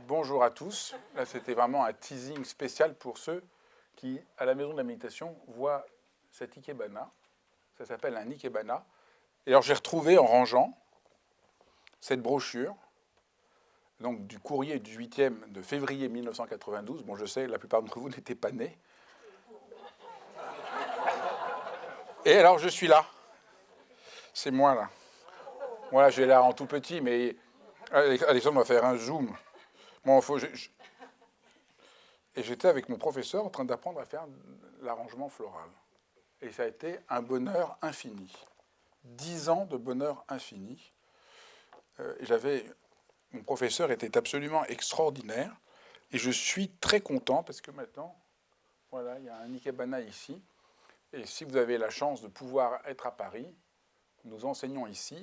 Bonjour à tous. Là, c'était vraiment un teasing spécial pour ceux qui, à la maison de la méditation, voient cet ikebana. Ça s'appelle un ikebana. Et alors, j'ai retrouvé en rangeant cette brochure, donc du courrier du 8e de février 1992. Bon, je sais, la plupart d'entre vous n'étaient pas nés. Et alors, je suis là. C'est moi, là. Voilà, j'ai l'air en tout petit, mais Alexandre va faire un zoom. Bon, et j'étais avec mon professeur en train d'apprendre à faire l'arrangement floral. Et ça a été un bonheur infini. 10 ans de bonheur infini. Mon professeur était absolument extraordinaire. Et je suis très content parce que maintenant, voilà, il y a un ikebana ici. Et si vous avez la chance de pouvoir être à Paris, nous enseignons ici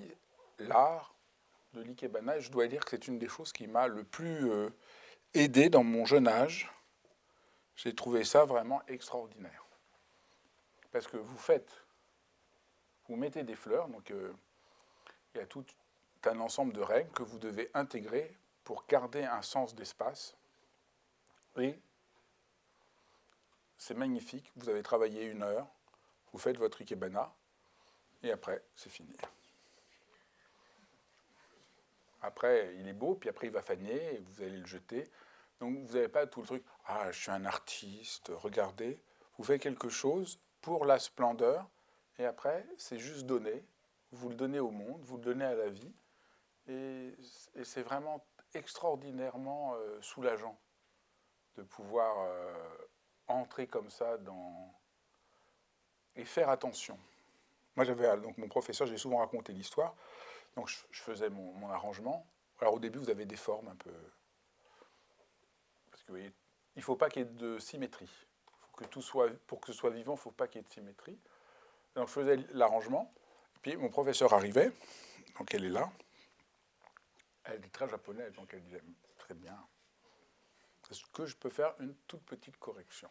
l'art de l'ikebana. Et je dois dire que c'est une des choses qui m'a le plus aidé dans mon jeune âge. J'ai trouvé ça vraiment extraordinaire. Parce que vous mettez des fleurs, donc il y a tout un ensemble de règles que vous devez intégrer pour garder un sens d'espace. Et c'est magnifique, vous avez travaillé 1 heure, vous faites votre ikebana, et après, c'est fini. Après, il est beau, puis après, il va faner, et vous allez le jeter. Donc, vous n'avez pas tout le truc, « Ah, je suis un artiste, regardez ». Vous faites quelque chose pour la splendeur, et après, c'est juste donner. Vous le donnez au monde, vous le donnez à la vie, et c'est vraiment extraordinairement soulageant de pouvoir entrer comme ça et faire attention. Moi, donc mon professeur, j'ai souvent raconté l'histoire, donc je faisais mon arrangement. Alors au début, vous avez des formes un peu... Parce que vous voyez, il ne faut pas qu'il y ait de symétrie. Pour que ce soit vivant, il ne faut pas qu'il y ait de symétrie. Donc je faisais l'arrangement, puis mon professeur arrivait, donc elle est là. Elle est très japonaise, donc elle disait très bien. Est-ce que je peux faire une toute petite correction?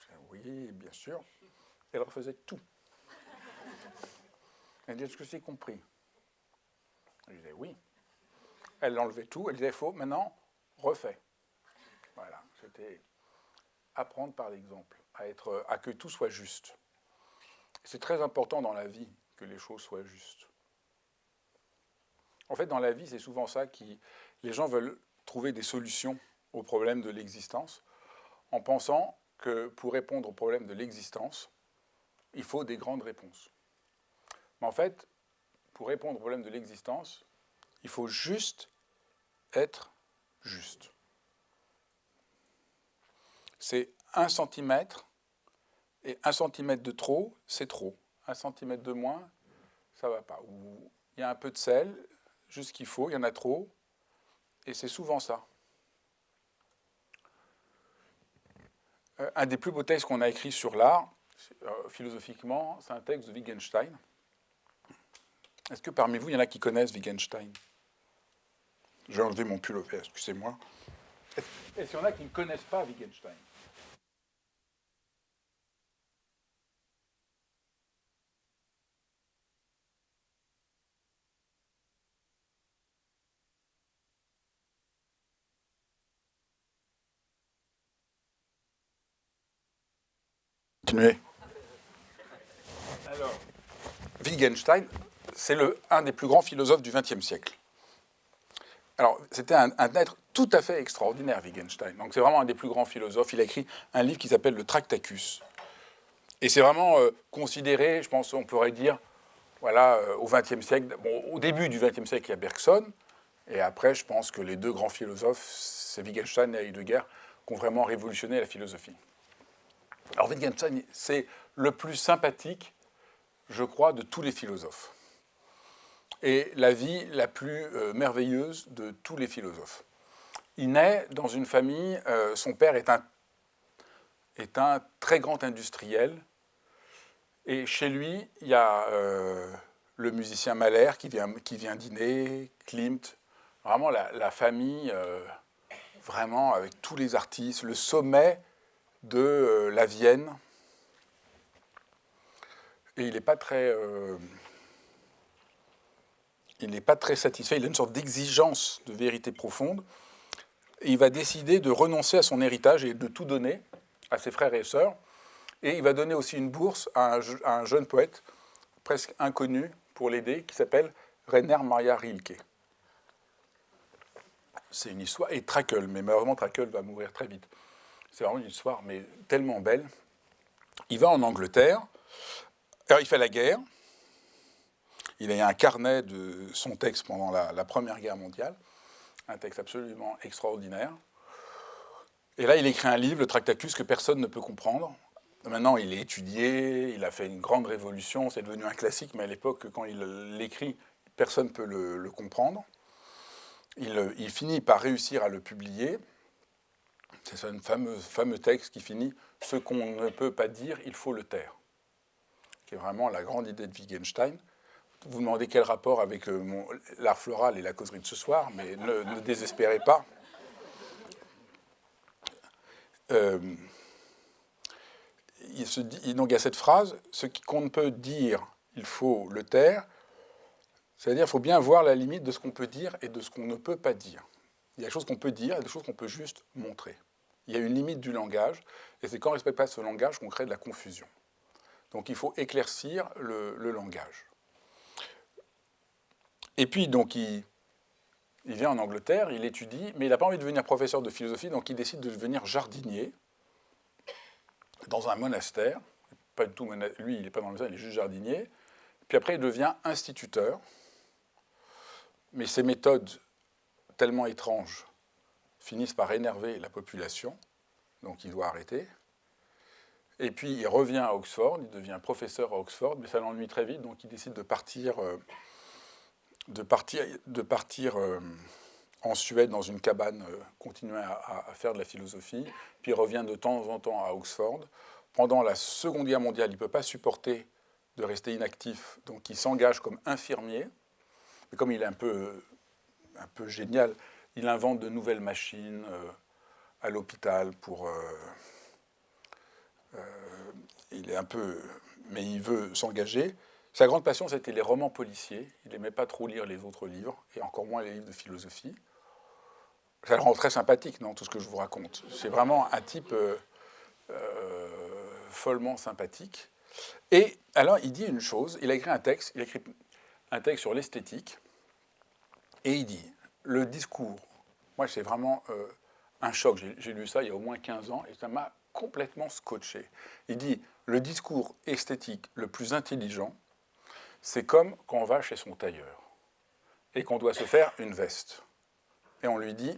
Je disais, oui, bien sûr. Elle refaisait tout. Elle disait, est-ce que c'est compris? Je disais, oui. Elle enlevait tout, elle disait, faux, maintenant, refais. Voilà, c'était apprendre par l'exemple, à que tout soit juste. C'est très important dans la vie que les choses soient justes. En fait, dans la vie, c'est souvent ça les gens veulent trouver des solutions aux problèmes de l'existence en pensant que pour répondre aux problèmes de l'existence, il faut des grandes réponses. Mais en fait, pour répondre aux problèmes de l'existence, il faut juste être juste. C'est 1 centimètre, et 1 centimètre de trop, c'est trop. 1 centimètre de moins, ça ne va pas. Ou il y a un peu de sel, juste ce qu'il faut, il y en a trop, et c'est souvent ça. Un des plus beaux textes qu'on a écrit sur l'art, philosophiquement, c'est un texte de Wittgenstein. Est-ce que parmi vous, il y en a qui connaissent Wittgenstein? J'ai enlevé mon pull au vert, excusez-moi. Est-ce qu'il y en a qui ne connaissent pas Wittgenstein? Continuez. Alors, Wittgenstein, c'est un des plus grands philosophes du XXe siècle. Alors, c'était un être tout à fait extraordinaire, Wittgenstein. Donc, c'est vraiment un des plus grands philosophes. Il a écrit un livre qui s'appelle le Tractacus. Et c'est vraiment considéré, je pense, on pourrait dire, voilà, au XXe siècle. Bon, au début du XXe siècle, il y a Bergson. Et après, je pense que les 2 grands philosophes, c'est Wittgenstein et Heidegger, qui ont vraiment révolutionné la philosophie. Alors, Wittgenstein, c'est le plus sympathique, je crois, de tous les philosophes. Et la vie la plus merveilleuse de tous les philosophes. Il naît dans une famille, son père est un très grand industriel, et chez lui, il y a le musicien Mahler qui vient dîner, Klimt, vraiment la famille, vraiment avec tous les artistes, le sommet de la Vienne. Et il n'est pas très satisfait, il a une sorte d'exigence de vérité profonde. il va décider de renoncer à son héritage et de tout donner à ses frères et sœurs. Et il va donner aussi une bourse à un jeune poète presque inconnu pour l'aider, qui s'appelle Rainer Maria Rilke. C'est une histoire, et Trakel, mais malheureusement Trakel va mourir très vite. C'est vraiment une histoire, mais tellement belle. Il va en Angleterre, alors il fait la guerre, il a un carnet de son texte pendant la Première Guerre mondiale, un texte absolument extraordinaire. Et là, il écrit un livre, le Tractacus, que personne ne peut comprendre. Maintenant, il est étudié, il a fait une grande révolution, c'est devenu un classique, mais à l'époque, quand il l'écrit, personne ne peut le comprendre. Il finit par réussir à le publier. C'est un fameux texte qui finit « Ce qu'on ne peut pas dire, il faut le taire », qui est vraiment la grande idée de Wittgenstein. Vous me demandez quel rapport avec l'art floral et la causerie de ce soir, mais ne désespérez pas. Donc il y a cette phrase, ce qu'on ne peut dire, il faut le taire, c'est-à-dire qu'il faut bien voir la limite de ce qu'on peut dire et de ce qu'on ne peut pas dire. Il y a des choses qu'on peut dire et des choses qu'on peut juste montrer. Il y a une limite du langage, et c'est quand on ne respecte pas ce langage qu'on crée de la confusion. Donc il faut éclaircir le langage. Et puis donc il vient en Angleterre, il étudie, mais il n'a pas envie de devenir professeur de philosophie, donc il décide de devenir jardinier dans un monastère. Pas du tout, lui, il n'est pas dans le monastère, il est juste jardinier. Puis après, il devient instituteur. Mais ses méthodes tellement étranges finissent par énerver la population, donc il doit arrêter. Et puis il revient à Oxford, il devient professeur à Oxford, mais ça l'ennuie très vite, donc il décide de partir en Suède dans une cabane, continuer à faire de la philosophie. Puis il revient de temps en temps à Oxford. Pendant la Seconde Guerre mondiale, il ne peut pas supporter de rester inactif, donc il s'engage comme infirmier. Mais comme il est un peu génial, il invente de nouvelles machines à l'hôpital pour... il est un peu... Mais il veut s'engager. Sa grande passion, c'était les romans policiers. Il n'aimait pas trop lire les autres livres, et encore moins les livres de philosophie. Ça le rend très sympathique, non, tout ce que je vous raconte. C'est vraiment un type follement sympathique. Et alors, il dit une chose, il écrit un texte sur l'esthétique, et il dit, le discours, moi c'est vraiment un choc, j'ai lu ça il y a au moins 15 ans, et ça m'a complètement scotché. Il dit, le discours esthétique le plus intelligent, c'est comme quand on va chez son tailleur, et qu'on doit se faire une veste. Et on lui dit,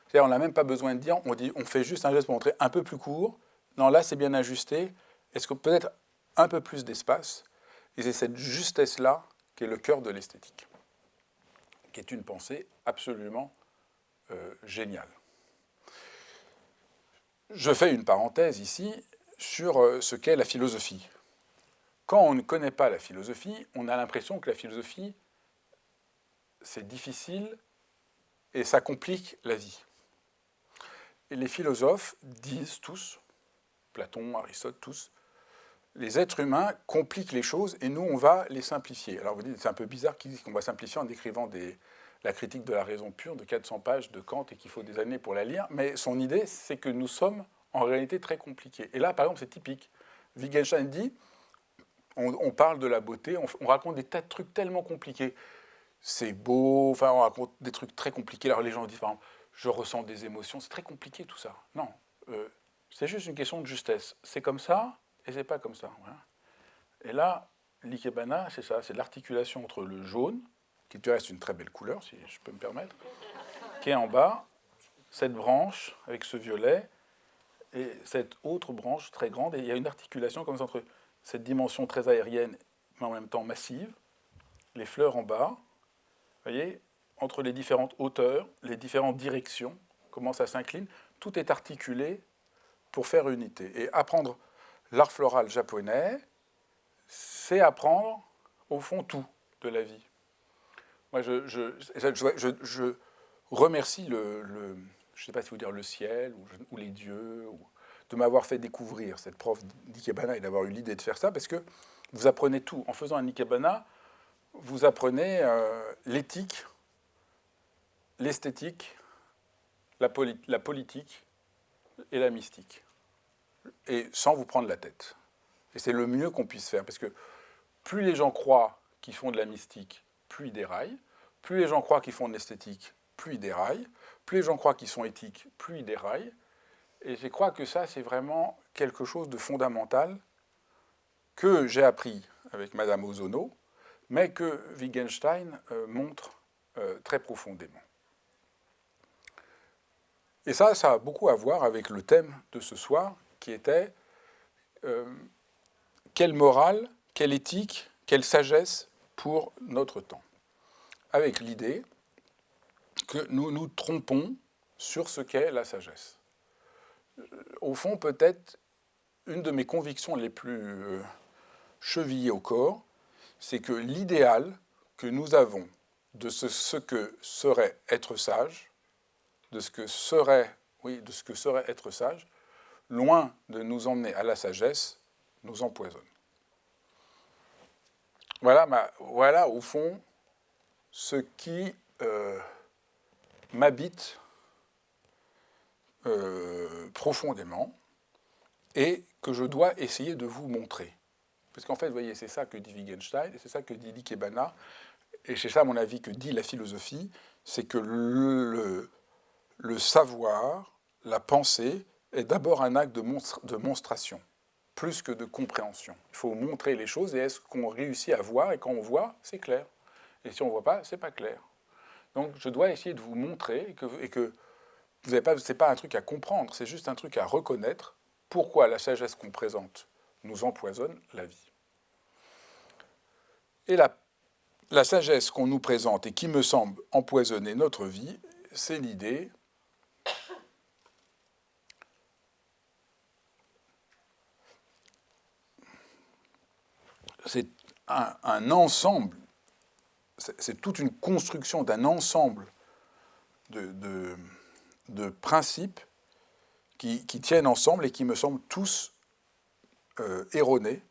c'est-à-dire on n'a même pas besoin de dire, on fait juste un geste pour montrer un peu plus court, non là c'est bien ajusté, est-ce que peut-être un peu plus d'espace, et c'est cette justesse-là qui est le cœur de l'esthétique, qui est une pensée absolument géniale. Je fais une parenthèse ici sur ce qu'est la philosophie. Quand on ne connaît pas la philosophie, on a l'impression que la philosophie, c'est difficile et ça complique la vie. Et les philosophes disent tous, Platon, Aristote, tous, les êtres humains compliquent les choses et nous, on va les simplifier. Alors vous dites, c'est un peu bizarre qu'ils disent qu'on va simplifier en décrivant la critique de la raison pure de 400 pages de Kant et qu'il faut des années pour la lire, mais son idée, c'est que nous sommes en réalité très compliqués. Et là, par exemple, c'est typique. Wittgenstein dit, on parle de la beauté, on raconte des tas de trucs tellement compliqués. C'est beau, enfin, on raconte des trucs très compliqués. Alors les gens disent, par exemple, je ressens des émotions, c'est très compliqué tout ça. Non, c'est juste une question de justesse. C'est comme ça et c'est pas comme ça. Voilà. Et là, l'ikebana, c'est ça, c'est l'articulation entre le jaune, qui te reste une très belle couleur, si je peux me permettre, qui est en bas, cette branche avec ce violet, et cette autre branche très grande, et il y a une articulation comme ça entre cette dimension très aérienne, mais en même temps massive, les fleurs en bas, vous voyez, entre les différentes hauteurs, les différentes directions, comment ça s'incline, tout est articulé pour faire unité. Et apprendre l'art floral japonais, c'est apprendre, au fond, tout de la vie. Moi, je remercie je ne sais pas si vous dire le ciel, ou les dieux, de m'avoir fait découvrir cette prof d'ikebana et d'avoir eu l'idée de faire ça, parce que vous apprenez tout. En faisant un ikebana, vous apprenez l'éthique l'esthétique, la politique et la mystique. Et sans vous prendre la tête. Et c'est le mieux qu'on puisse faire, parce que plus les gens croient qu'ils font de la mystique, plus ils déraillent. Plus les gens croient qu'ils font de l'esthétique, plus ils déraillent. Plus les gens croient qu'ils sont éthiques, plus ils déraillent. Et je crois que ça, c'est vraiment quelque chose de fondamental que j'ai appris avec Madame Ozono, mais que Wittgenstein montre très profondément. Et ça a beaucoup à voir avec le thème de ce soir, qui était quelle morale, quelle éthique, quelle sagesse pour notre temps. Avec l'idée que nous nous trompons sur ce qu'est la sagesse. Au fond, peut-être, une de mes convictions les plus chevillées au corps, c'est que l'idéal que nous avons de ce que serait être sage, de ce que serait être sage, loin de nous emmener à la sagesse, nous empoisonne. Voilà au fond, ce qui m'habite profondément et que je dois essayer de vous montrer. Parce qu'en fait, vous voyez, c'est ça que dit Wittgenstein, et c'est ça que dit Ikebana, et c'est ça, à mon avis, que dit la philosophie, c'est que le savoir, la pensée, est d'abord un acte de monstration, plus que de compréhension. Il faut montrer les choses, et est-ce qu'on réussit à voir, et quand on voit, c'est clair. Et si on ne voit pas, c'est pas clair. Donc je dois essayer de vous montrer, et que vous n'avez pas, c'est pas un truc à comprendre, c'est juste un truc à reconnaître, pourquoi la sagesse qu'on présente nous empoisonne la vie. Et la sagesse qu'on nous présente et qui me semble empoisonner notre vie, c'est l'idée c'est un ensemble, c'est toute une construction d'un ensemble de principes qui tiennent ensemble et qui me semblent tous erronés.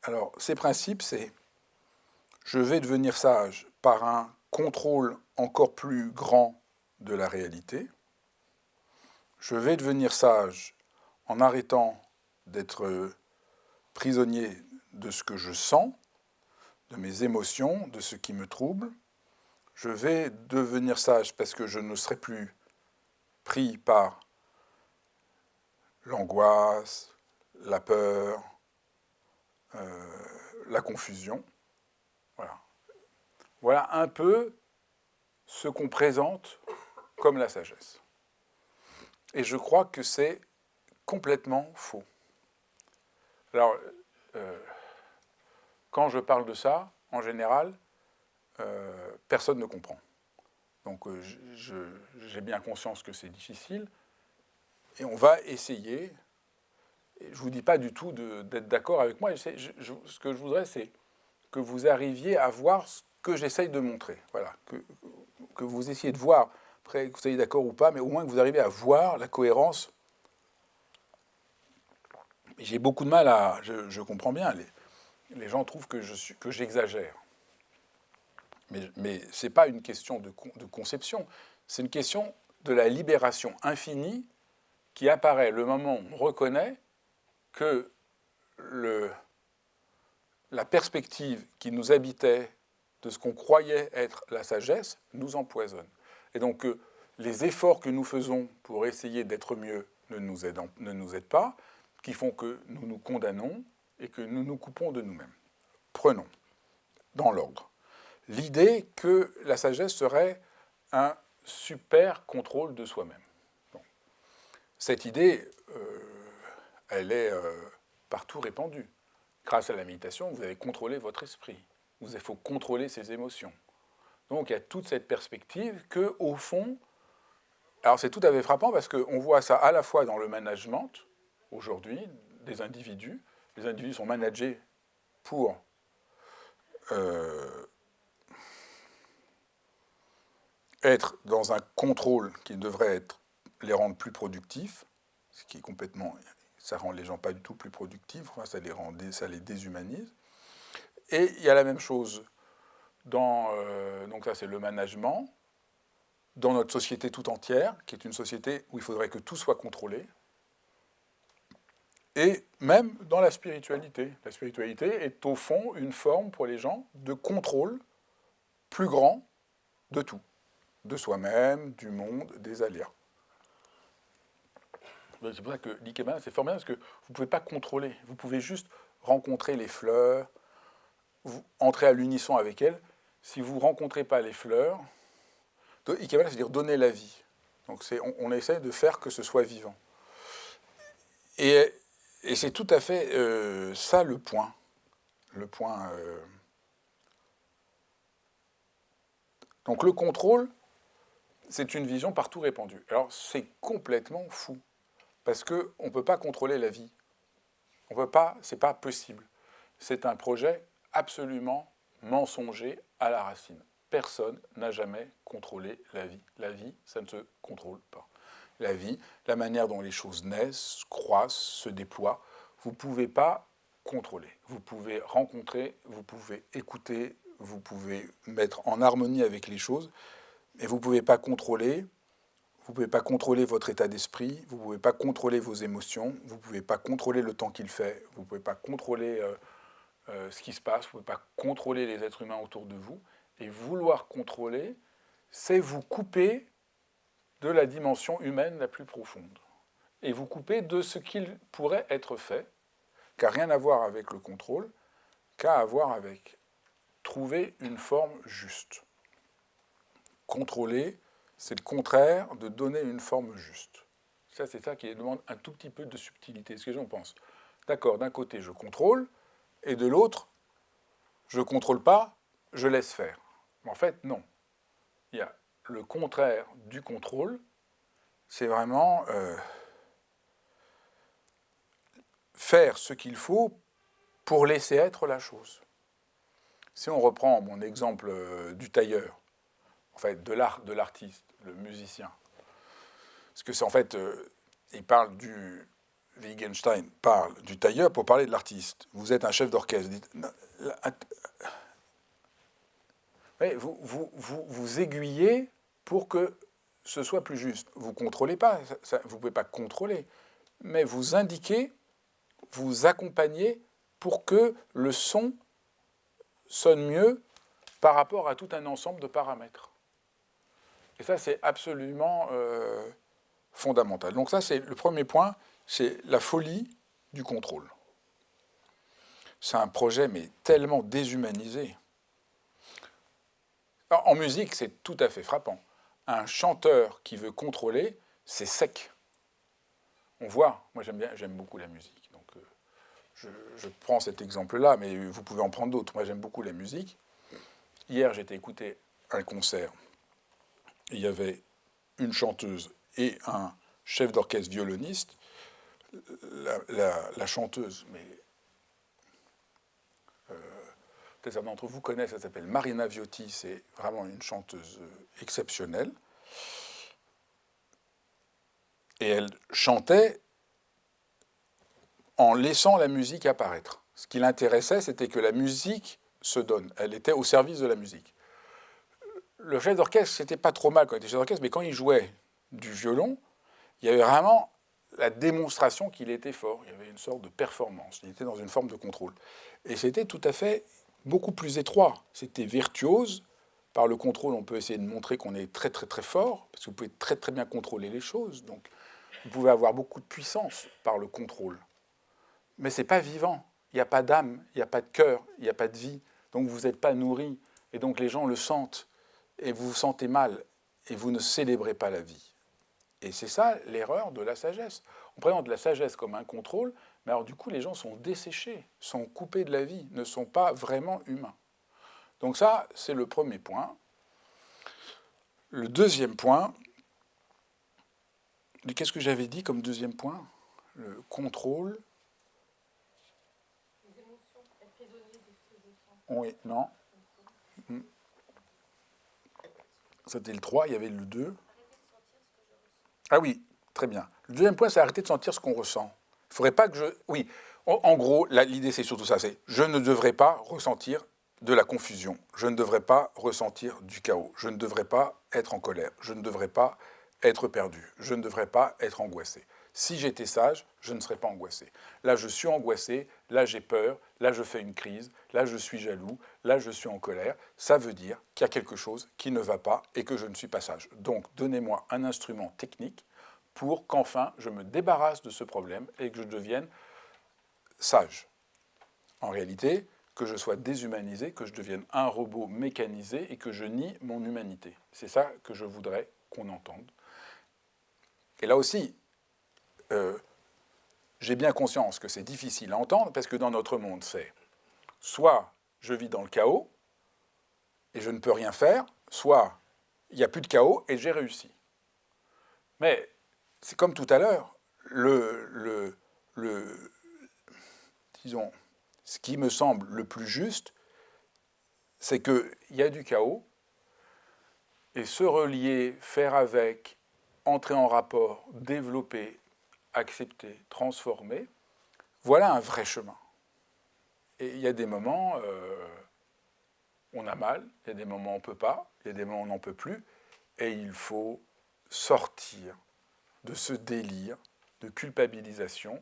Alors, ces principes, c'est je vais devenir sage par un contrôle encore plus grand de la réalité. Je vais devenir sage en arrêtant d'être prisonnier de ce que je sens, de mes émotions, de ce qui me trouble. Je vais devenir sage parce que je ne serai plus pris par l'angoisse, la peur, la confusion. Voilà un peu ce qu'on présente comme la sagesse. Et je crois que c'est complètement faux. Alors, quand je parle de ça, en général, personne ne comprend. Donc j'ai bien conscience que c'est difficile, et on va essayer. Et je ne vous dis pas du tout d'être d'accord avec moi. Ce que je voudrais, c'est que vous arriviez à voir ce que j'essaye de montrer. Voilà, que vous essayez de voir, après que vous soyez d'accord ou pas, mais au moins que vous arriviez à voir la cohérence. J'ai beaucoup de mal à... Je comprends bien, les gens trouvent que j'exagère. Mais ce n'est pas une question de conception, c'est une question de la libération infinie qui apparaît le moment où on reconnaît que la perspective qui nous habitait de ce qu'on croyait être la sagesse nous empoisonne. Et donc les efforts que nous faisons pour essayer d'être mieux ne nous aident pas, qui font que nous nous condamnons et que nous nous coupons de nous-mêmes. Prenons, dans l'ordre, l'idée que la sagesse serait un super contrôle de soi-même. Bon. Cette idée, elle est partout répandue. Grâce à la méditation, vous avez contrôlé votre esprit. Il faut contrôler ses émotions. Donc il y a toute cette perspective que, au fond, alors c'est tout à fait frappant parce qu'on voit ça à la fois dans le management, aujourd'hui, des individus. Les individus sont managés pour être dans un contrôle qui devrait les rendre plus productifs, ce qui est complètement... Ça rend les gens pas du tout plus productifs, enfin, ça les déshumanise. Et il y a la même chose donc ça c'est le management, dans notre société tout entière, qui est une société où il faudrait que tout soit contrôlé, et même dans la spiritualité. La spiritualité est au fond une forme pour les gens de contrôle plus grand de tout, de soi-même, du monde, des aléas. C'est pour ça que l'ikebana, c'est formidable, parce que vous ne pouvez pas contrôler. Vous pouvez juste rencontrer les fleurs, vous entrez à l'unisson avec elles. Si vous ne rencontrez pas les fleurs, ikebana, c'est-à-dire donner la vie. Donc on essaie de faire que ce soit vivant. Et c'est tout à fait ça le point. Le point. Donc le contrôle, c'est une vision partout répandue. Alors c'est complètement fou. Parce qu'on ne peut pas contrôler la vie. On peut pas, c'est pas possible. C'est un projet absolument mensonger à la racine. Personne n'a jamais contrôlé la vie. La vie, ça ne se contrôle pas. La vie, la manière dont les choses naissent, croissent, se déploient, vous ne pouvez pas contrôler. Vous pouvez rencontrer, vous pouvez écouter, vous pouvez mettre en harmonie avec les choses, mais vous ne pouvez pas contrôler. Vous ne pouvez pas contrôler votre état d'esprit, vous ne pouvez pas contrôler vos émotions, vous ne pouvez pas contrôler le temps qu'il fait, vous ne pouvez pas contrôler ce qui se passe, vous ne pouvez pas contrôler les êtres humains autour de vous. Et vouloir contrôler, c'est vous couper de la dimension humaine la plus profonde. Et vous couper de ce qu'il pourrait être fait, qui n'a rien à voir avec le contrôle, qu'à à voir avec trouver une forme juste. Contrôler, c'est le contraire de donner une forme juste. Ça, c'est ça qui demande un tout petit peu de subtilité. C'est ce que j'en pense. D'accord, d'un côté, je contrôle, et de l'autre, je ne contrôle pas, je laisse faire. Mais en fait, non. Il y a le contraire du contrôle, c'est vraiment faire ce qu'il faut pour laisser être la chose. Si on reprend mon exemple du tailleur, en fait, de l'artiste, le musicien. Parce que c'est en fait, il parle du Wittgenstein parle du tailleur pour parler de l'artiste. Vous êtes un chef d'orchestre. Vous aiguillez pour que ce soit plus juste. Vous ne contrôlez pas, vous ne pouvez pas contrôler, mais vous indiquez, vous accompagnez pour que le son sonne mieux par rapport à tout un ensemble de paramètres. Et ça, c'est absolument fondamental. Donc ça, c'est le premier point, c'est la folie du contrôle. C'est un projet, mais tellement déshumanisé. Alors, en musique, c'est tout à fait frappant. Un chanteur qui veut contrôler, c'est sec. On voit, moi j'aime beaucoup la musique, donc je prends cet exemple-là, mais vous pouvez en prendre d'autres. Moi j'aime beaucoup la musique. Hier, j'étais écouté un concert. Il y avait une chanteuse et un chef d'orchestre violoniste. La chanteuse, mais peut-être certains d'entre vous connaissent, elle s'appelle Marina Viotti, c'est vraiment une chanteuse exceptionnelle. Et elle chantait en laissant la musique apparaître. Ce qui l'intéressait, c'était que la musique se donne. Elle était au service de la musique. Le chef d'orchestre, c'était pas trop mal quand il était chef d'orchestre, mais quand il jouait du violon, il y avait vraiment la démonstration qu'il était fort. Il y avait une sorte de performance. Il était dans une forme de contrôle. Et c'était tout à fait beaucoup plus étroit. C'était virtuose. Par le contrôle, on peut essayer de montrer qu'on est très très très fort, parce que vous pouvez très très bien contrôler les choses. Donc, vous pouvez avoir beaucoup de puissance par le contrôle. Mais ce n'est pas vivant. Il n'y a pas d'âme, il n'y a pas de cœur, il n'y a pas de vie. Donc, vous n'êtes pas nourri. Et donc, les gens le sentent. Et vous vous sentez mal. Et vous ne célébrez pas la vie. Et c'est ça l'erreur de la sagesse. On présente la sagesse comme un contrôle, mais alors du coup, les gens sont desséchés, sont coupés de la vie, ne sont pas vraiment humains. Donc ça, c'est le premier point. Le deuxième point, qu'est-ce que j'avais dit comme deuxième point? Le contrôle. Les émotions, être prisonnier de ce que je sens. Oui, non. C'était le 3, il y avait le 2. Arrêter de sentir ce que je ressens. Ah oui, très bien. Le deuxième point, c'est arrêter de sentir ce qu'on ressent. Il ne faudrait pas que je... Oui, en gros, l'idée, c'est surtout ça, c'est je ne devrais pas ressentir de la confusion. Je ne devrais pas ressentir du chaos. Je ne devrais pas être en colère. Je ne devrais pas être perdu. Je ne devrais pas être angoissé. Si j'étais sage, je ne serais pas angoissé. Là, je suis angoissé, là, j'ai peur, là, je fais une crise, là, je suis jaloux, là, je suis en colère. Ça veut dire qu'il y a quelque chose qui ne va pas et que je ne suis pas sage. Donc, donnez-moi un instrument technique pour qu'enfin, je me débarrasse de ce problème et que je devienne sage. En réalité, que je sois déshumanisé, que je devienne un robot mécanisé et que je nie mon humanité. C'est ça que je voudrais qu'on entende. Et là aussi, j'ai bien conscience que c'est difficile à entendre parce que dans notre monde, c'est soit je vis dans le chaos et je ne peux rien faire, soit il n'y a plus de chaos et j'ai réussi. Mais c'est comme tout à l'heure, disons, ce qui me semble le plus juste, c'est qu'il y a du chaos et se relier, faire avec, entrer en rapport, développer, accepter, transformer, voilà un vrai chemin. Et il y a des moments, on a mal, il y a des moments on ne peut pas, il y a des moments on n'en peut plus, et il faut sortir de ce délire de culpabilisation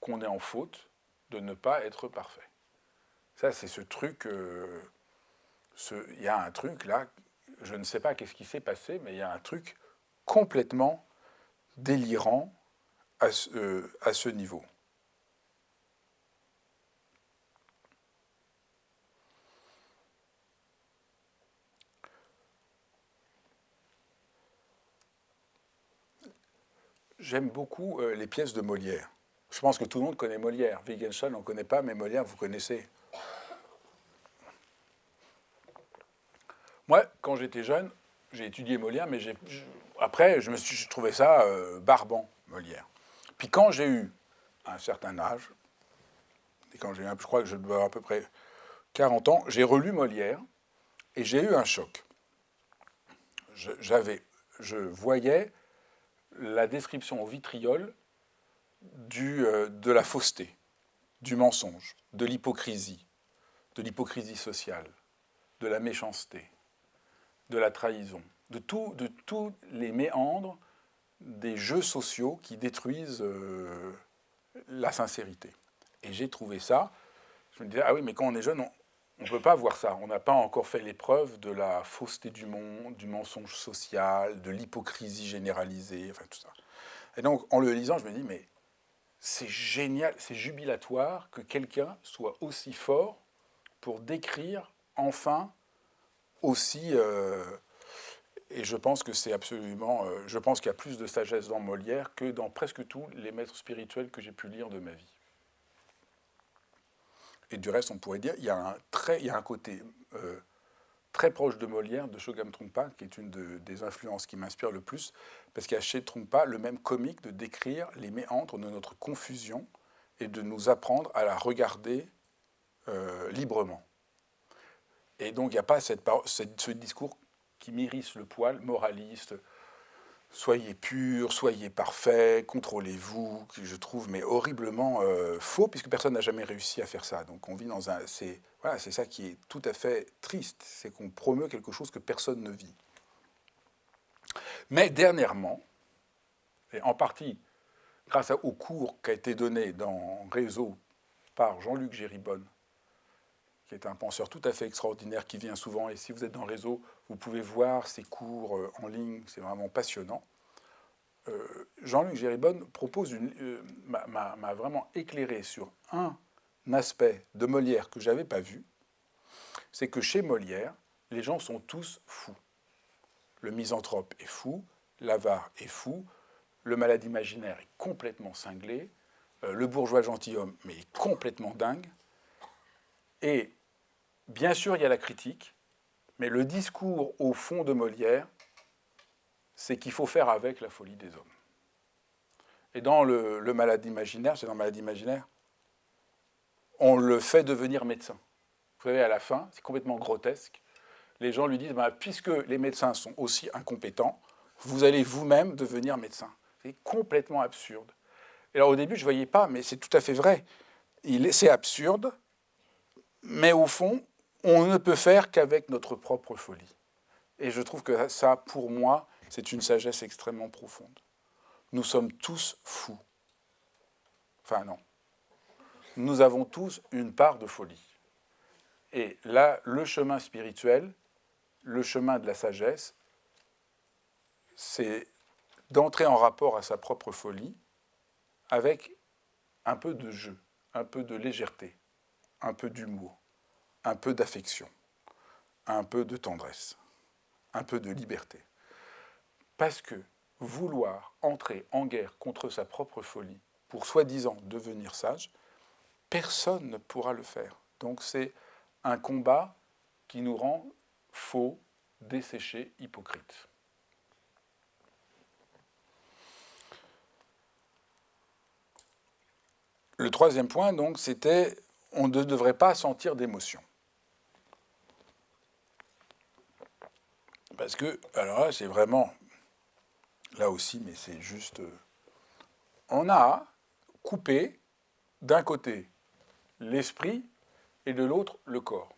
qu'on est en faute de ne pas être parfait. Ça, c'est ce truc, il y a un truc là, je ne sais pas qu'est-ce qui s'est passé, mais il y a un truc complètement délirant à ce niveau. J'aime beaucoup les pièces de Molière. Je pense que tout le monde connaît Molière. Wittgenstein, on ne connaît pas, mais Molière, vous connaissez. Moi, quand j'étais jeune, j'ai étudié Molière, mais après, je trouvais ça barbant, Molière. Puis quand j'ai eu un certain âge, et quand je crois que je dois avoir à peu près 40 ans, j'ai relu Molière et j'ai eu un choc. Je voyais la description au vitriol de la fausseté, du mensonge, de l'hypocrisie sociale, de la méchanceté, de la trahison, de tous les méandres des jeux sociaux qui détruisent la sincérité. Et j'ai trouvé ça, je me disais, ah oui, mais quand on est jeune, on ne peut pas voir ça. On n'a pas encore fait l'épreuve de la fausseté du monde, du mensonge social, de l'hypocrisie généralisée, enfin tout ça. Et donc, en le lisant, je me dis, mais c'est génial, c'est jubilatoire que quelqu'un soit aussi fort pour décrire enfin aussi. Et je pense que c'est absolument. Je pense qu'il y a plus de sagesse dans Molière que dans presque tous les maîtres spirituels que j'ai pu lire de ma vie. Et du reste, on pourrait dire, il y a un côté très proche de Molière, de Shogam Trungpa, qui est une des influences qui m'inspire le plus, parce qu'il y a chez Trungpa le même comique de décrire les méandres de notre confusion et de nous apprendre à la regarder librement. Et donc, il n'y a pas ce discours qui m'irrisse le poil, moraliste, soyez purs, soyez parfaits, contrôlez-vous, que je trouve mais horriblement faux, puisque personne n'a jamais réussi à faire ça. Donc on vit dans un... C'est ça qui est tout à fait triste, c'est qu'on promeut quelque chose que personne ne vit. Mais dernièrement, et en partie grâce au cours qui a été donné dans Réseau par Jean-Luc Géribonne, qui est un penseur tout à fait extraordinaire, qui vient souvent, et si vous êtes dans Réseau, vous pouvez voir ses cours en ligne, c'est vraiment passionnant. Jean-Luc Géribonne m'a vraiment éclairé sur un aspect de Molière que je n'avais pas vu, c'est que chez Molière, les gens sont tous fous. Le misanthrope est fou, l'avare est fou, le malade imaginaire est complètement cinglé, le bourgeois gentilhomme mais est complètement dingue. Et bien sûr, il y a la critique, mais le discours au fond de Molière, c'est qu'il faut faire avec la folie des hommes. Et dans le malade imaginaire, c'est dans le malade imaginaire, on le fait devenir médecin. Vous savez, à la fin, c'est complètement grotesque. Les gens lui disent, puisque les médecins sont aussi incompétents, vous allez vous-même devenir médecin. C'est complètement absurde. Et alors au début, je ne voyais pas, mais c'est tout à fait vrai. C'est absurde, mais au fond, on ne peut faire qu'avec notre propre folie. Et je trouve que ça, pour moi, c'est une sagesse extrêmement profonde. Nous sommes tous fous. Enfin, non. Nous avons tous une part de folie. Et là, le chemin spirituel, le chemin de la sagesse, c'est d'entrer en rapport à sa propre folie avec un peu de jeu, un peu de légèreté, un peu d'humour, un peu d'affection, un peu de tendresse, un peu de liberté. Parce que vouloir entrer en guerre contre sa propre folie pour soi-disant devenir sage, personne ne pourra le faire. Donc c'est un combat qui nous rend faux, desséchés, hypocrites. Le troisième point, donc, c'était on ne devrait pas sentir d'émotion. Parce que, alors là, c'est vraiment, là aussi, mais c'est juste, on a coupé d'un côté l'esprit et de l'autre le corps.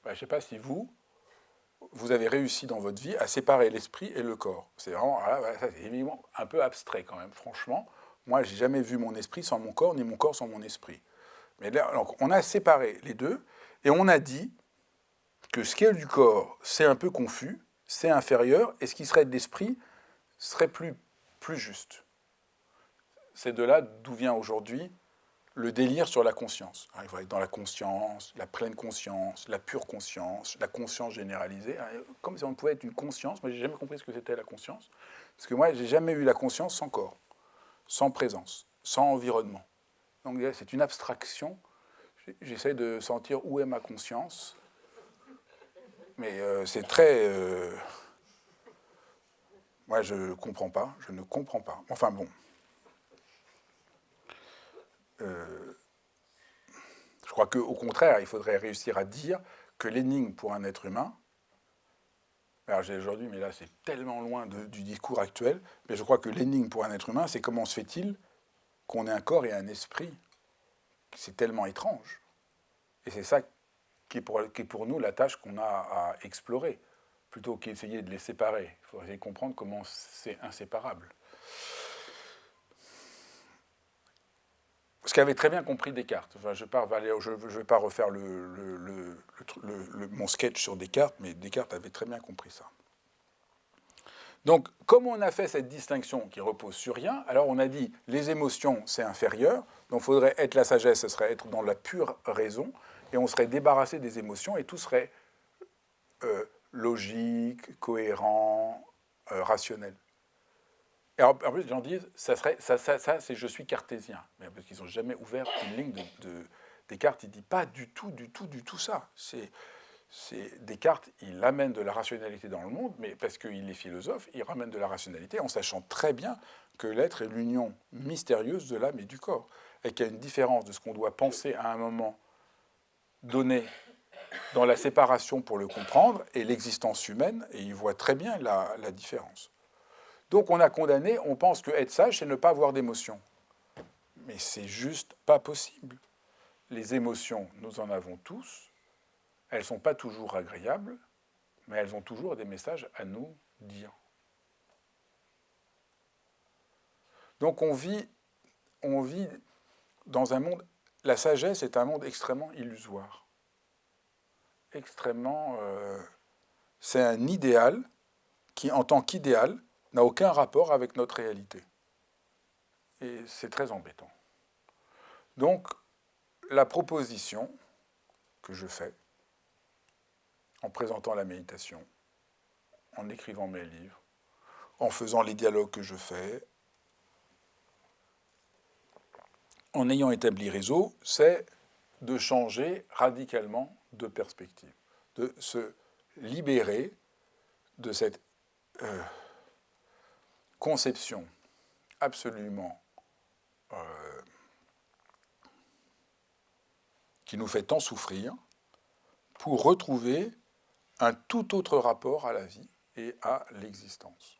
Ben, je ne sais pas si vous avez réussi dans votre vie à séparer l'esprit et le corps. C'est vraiment, ça c'est évidemment un peu abstrait quand même, franchement. Moi, je n'ai jamais vu mon esprit sans mon corps, ni mon corps sans mon esprit. Mais là, donc, on a séparé les deux, et on a dit que ce qui est du corps, c'est un peu confus, c'est inférieur, et ce qui serait de l'esprit serait plus juste. C'est de là d'où vient aujourd'hui le délire sur la conscience. Il faut être dans la conscience, la pleine conscience, la pure conscience, la conscience généralisée. Comme si on pouvait être une conscience. Moi, j'ai jamais compris ce que c'était la conscience. Parce que moi, j'ai jamais eu la conscience sans corps, sans présence, sans environnement. Donc, c'est une abstraction. J'essaie de sentir où est ma conscience. Mais c'est très... moi, je ne comprends pas. Je ne comprends pas. Enfin, bon. Je crois qu'au contraire, il faudrait réussir à dire que l'énigme pour un être humain, alors j'ai aujourd'hui, mais là c'est tellement loin du discours actuel, mais je crois que l'énigme pour un être humain, c'est comment se fait-il qu'on ait un corps et un esprit. C'est tellement étrange. Et c'est ça qui est pour nous la tâche qu'on a à explorer, plutôt qu'essayer de les séparer. Il faut essayer de comprendre comment c'est inséparable. Ce qu'avait très bien compris Descartes. Enfin, je ne vais pas refaire mon sketch sur Descartes, mais Descartes avait très bien compris ça. Donc, comme on a fait cette distinction qui repose sur rien, alors on a dit les émotions, c'est inférieur, donc il faudrait être la sagesse, ce serait être dans la pure raison, et on serait débarrassé des émotions, et tout serait logique, cohérent, rationnel. Et en plus, les gens disent, ça c'est je suis cartésien. Mais parce qu'ils n'ont jamais ouvert une ligne de Descartes. Il ne dit pas du tout ça. Descartes, il amène de la rationalité dans le monde, mais parce qu'il est philosophe, il ramène de la rationalité en sachant très bien que l'être est l'union mystérieuse de l'âme et du corps. Et qu'il y a une différence de ce qu'on doit penser à un moment donné dans la séparation pour le comprendre et l'existence humaine, et il voit très bien la différence. Donc on a condamné, on pense que être sage, c'est ne pas avoir d'émotions. Mais c'est juste pas possible. Les émotions, nous en avons tous. Elles ne sont pas toujours agréables, mais elles ont toujours des messages à nous dire. Donc on vit dans un monde... La sagesse est un monde extrêmement illusoire. Extrêmement... c'est un idéal qui, en tant qu'idéal, n'a aucun rapport avec notre réalité. Et c'est très embêtant. Donc, la proposition que je fais, en présentant la méditation, en écrivant mes livres, en faisant les dialogues que je fais, en ayant établi réseau, c'est de changer radicalement de perspective, de se libérer de cette conception absolument qui nous fait tant souffrir, pour retrouver un tout autre rapport à la vie et à l'existence.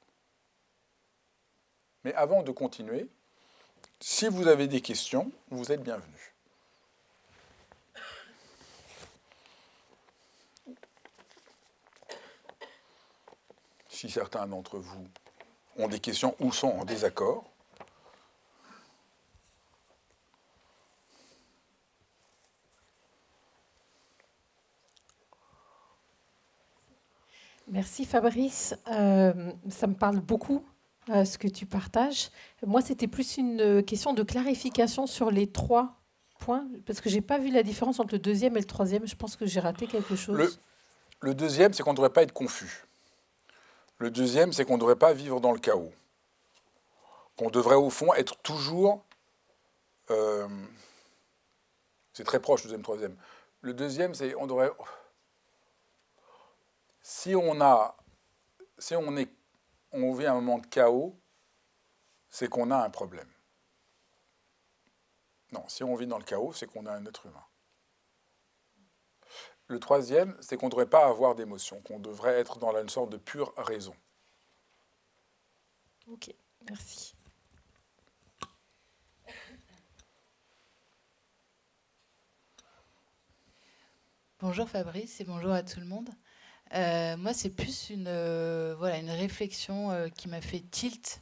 Mais avant de continuer, si vous avez des questions, vous êtes bienvenus. si certains d'entre vous ont des questions ou sont en désaccord. Merci Fabrice. Ça me parle beaucoup, ce que tu partages. Moi, c'était plus une question de clarification sur les 3 points, parce que je n'ai pas vu la différence entre le deuxième et le troisième. Je pense que j'ai raté quelque chose. Le deuxième, c'est qu'on ne devrait pas être confus. Le deuxième, c'est qu'on ne devrait pas vivre dans le chaos. Qu'on devrait, au fond, être toujours... c'est très proche, le deuxième, troisième. Le deuxième, c'est on devrait... Si on vit un moment de chaos, c'est qu'on a un problème. Non, si on vit dans le chaos, c'est qu'on a un être humain. Le troisième, c'est qu'on ne devrait pas avoir d'émotion, qu'on devrait être dans une sorte de pure raison. Ok, merci. Bonjour Fabrice et bonjour à tout le monde. Moi, c'est plus une réflexion qui m'a fait tilt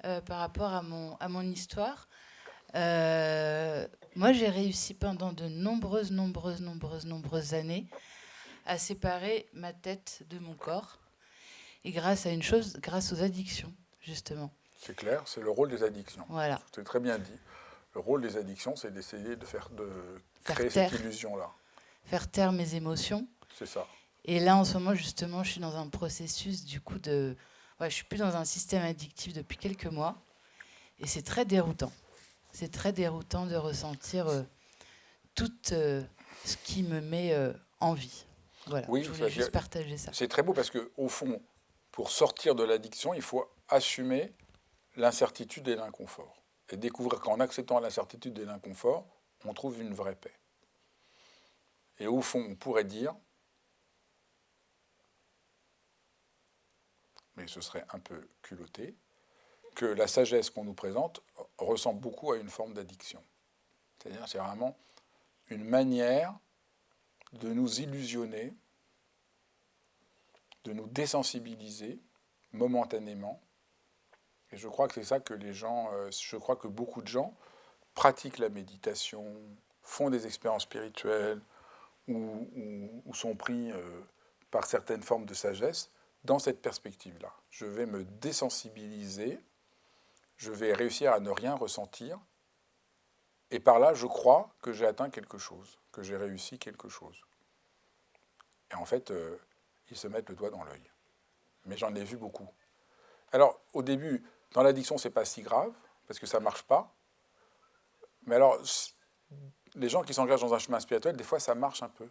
par rapport à mon histoire. Moi, j'ai réussi pendant de nombreuses années à séparer ma tête de mon corps. Et grâce aux addictions, justement. C'est clair, c'est le rôle des addictions. Voilà. C'est très bien dit. Le rôle des addictions, c'est d'essayer de créer cette illusion-là. Faire taire mes émotions. C'est ça. Et là, en ce moment, justement, je suis dans un processus, du coup, je suis plus dans un système addictif depuis quelques mois. Et c'est très déroutant. C'est très déroutant de ressentir tout ce qui me met en vie. Voilà, oui, je voulais juste partager ça. C'est très beau parce qu'au fond, pour sortir de l'addiction, il faut assumer l'incertitude et l'inconfort. Et découvrir qu'en acceptant l'incertitude et l'inconfort, on trouve une vraie paix. Et au fond, on pourrait dire, mais ce serait un peu culotté, que la sagesse qu'on nous présente ressemble beaucoup à une forme d'addiction. C'est-à-dire, c'est vraiment une manière de nous illusionner, de nous désensibiliser momentanément. Et je crois que c'est ça que je crois que beaucoup de gens pratiquent la méditation, font des expériences spirituelles ou sont pris par certaines formes de sagesse dans cette perspective-là. Je vais me désensibiliser, je vais réussir à ne rien ressentir, et par là, je crois que j'ai atteint quelque chose, que j'ai réussi quelque chose. Et en fait, ils se mettent le doigt dans l'œil. Mais j'en ai vu beaucoup. Alors, au début, dans l'addiction, c'est pas si grave, parce que ça marche pas. Mais alors, les gens qui s'engagent dans un chemin spirituel, des fois, ça marche un peu.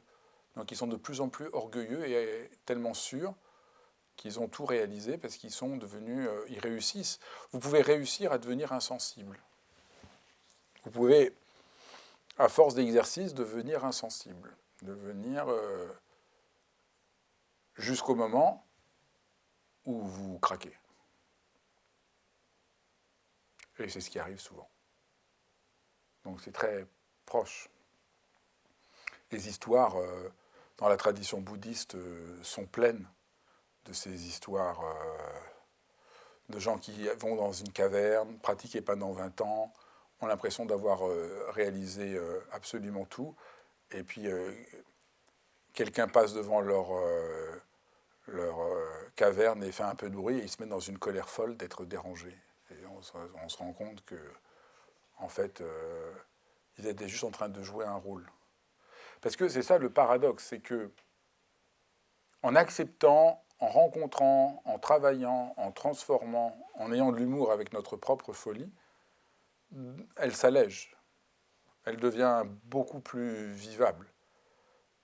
Donc, ils sont de plus en plus orgueilleux et tellement sûrs qu'ils ont tout réalisé parce qu'ils sont devenus... ils réussissent. Vous pouvez réussir à devenir insensible. Vous pouvez, à force d'exercice, devenir insensible. Devenir... jusqu'au moment où vous craquez. Et c'est ce qui arrive souvent. Donc c'est très proche. Les histoires dans la tradition bouddhiste sont pleines de ces histoires de gens qui vont dans une caverne, pratiquent pendant 20 ans, ont l'impression d'avoir réalisé absolument tout, et puis quelqu'un passe devant leur caverne et fait un peu de bruit, et ils se mettent dans une colère folle d'être dérangés. Et on se rend compte que, en fait, ils étaient juste en train de jouer un rôle. Parce que c'est ça le paradoxe, c'est que en acceptant, en rencontrant, en travaillant, en transformant, en ayant de l'humour avec notre propre folie, elle s'allège. Elle devient beaucoup plus vivable,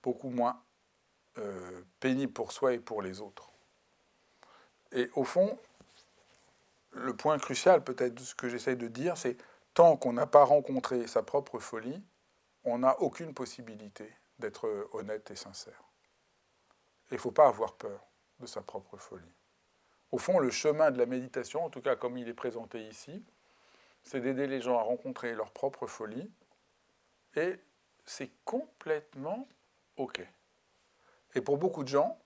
beaucoup moins pénible pour soi et pour les autres. Et au fond, le point crucial peut-être de ce que j'essaye de dire, c'est tant qu'on n'a pas rencontré sa propre folie, on n'a aucune possibilité d'être honnête et sincère. Et il ne faut pas avoir peur de sa propre folie. Au fond, le chemin de la méditation, en tout cas comme il est présenté ici, c'est d'aider les gens à rencontrer leur propre folie, et c'est complètement OK. Et pour beaucoup de gens,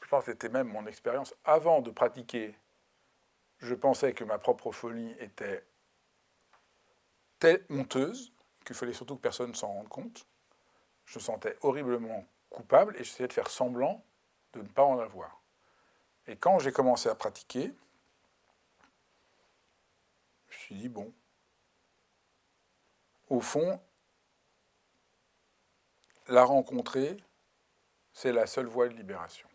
pense que c'était même mon expérience. Avant de pratiquer, je pensais que ma propre folie était telle honteuse qu'il fallait surtout que personne ne s'en rende compte. Je me sentais horriblement coupable et j'essayais de faire semblant de ne pas en avoir. Et quand j'ai commencé à pratiquer, je me suis dit, bon, au fond, la rencontrer, c'est la seule voie de libération.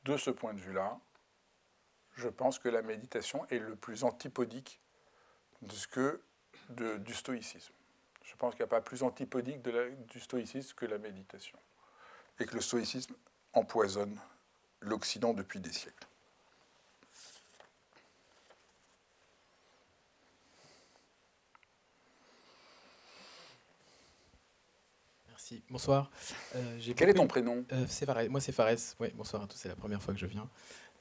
De ce point de vue-là, je pense que la méditation est le plus antipodique du stoïcisme. Je pense qu'il n'y a pas plus antipodique du stoïcisme que la méditation. Et que le stoïcisme empoisonne l'Occident depuis des siècles. Merci. Bonsoir. Quel est ton prénom ? C'est Fares. Moi, c'est Fares. Oui, bonsoir à tous. C'est la première fois que je viens.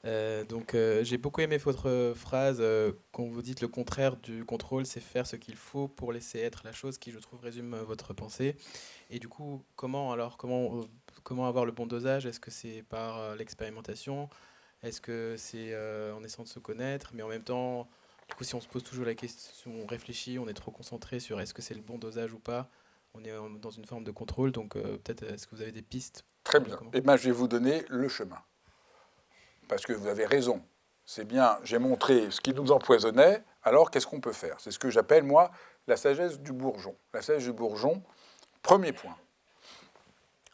J'ai beaucoup aimé votre phrase quand vous dites le contraire du contrôle, c'est faire ce qu'il faut pour laisser être la chose, qui, je trouve, résume votre pensée. Et du coup, comment avoir le bon dosage ? Est-ce que c'est par l'expérimentation ? Est-ce que c'est en essayant de se connaître ? Mais en même temps, du coup, si on se pose toujours la question, on réfléchit, on est trop concentré sur est-ce que c'est le bon dosage ou pas ? On est dans une forme de contrôle, donc peut-être est-ce que vous avez des pistes ? Très bien. Eh bien, je vais vous donner le chemin. Parce que vous avez raison. C'est bien, j'ai montré ce qui nous empoisonnait, alors qu'est-ce qu'on peut faire ? C'est ce que j'appelle, moi, la sagesse du bourgeon. La sagesse du bourgeon, premier point.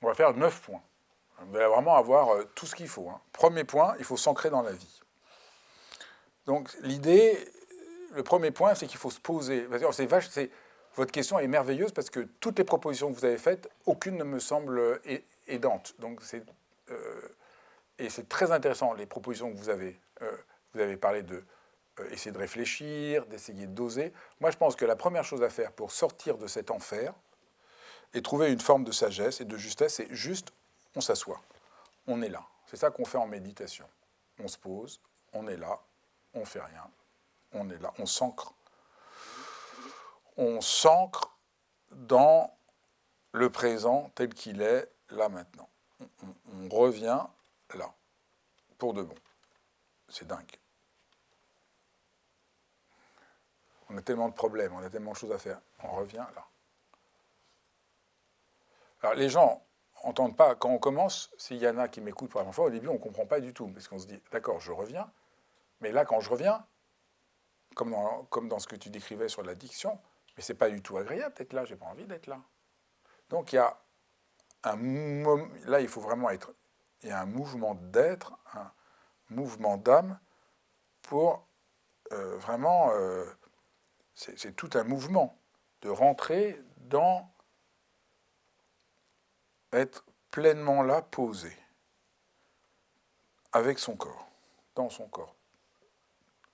On va faire 9 points. Vous allez vraiment avoir tout ce qu'il faut. Premier point, il faut s'ancrer dans la vie. Donc, l'idée, le premier point, c'est qu'il faut se poser. Votre question est merveilleuse parce que toutes les propositions que vous avez faites, aucune ne me semble aidante. Donc, et c'est très intéressant, les propositions que vous avez. Vous avez parlé de essayer de réfléchir, d'essayer de doser. Moi, je pense que la première chose à faire pour sortir de cet enfer et trouver une forme de sagesse et de justesse, c'est juste, on s'assoit. On est là. C'est ça qu'on fait en méditation. On se pose, on est là, on ne fait rien. On est là, on s'ancre. On s'ancre dans le présent tel qu'il est, là, maintenant. On revient là, pour de bon. C'est dingue. On a tellement de problèmes, on a tellement de choses à faire. On revient là. Alors, les gens n'entendent pas, quand on commence, s'il y en a qui m'écoutent pour la première fois, au début, on ne comprend pas du tout, parce qu'on se dit, d'accord, je reviens, mais là, quand je reviens, comme dans ce que tu décrivais sur l'addiction, mais ce n'est pas du tout agréable d'être là, je n'ai pas envie d'être là. Donc, il y a un moment, là, il faut vraiment être, il y a un mouvement d'être, un mouvement d'âme pour vraiment, c'est tout un mouvement de rentrer dans être pleinement là, posé, avec son corps, dans son corps,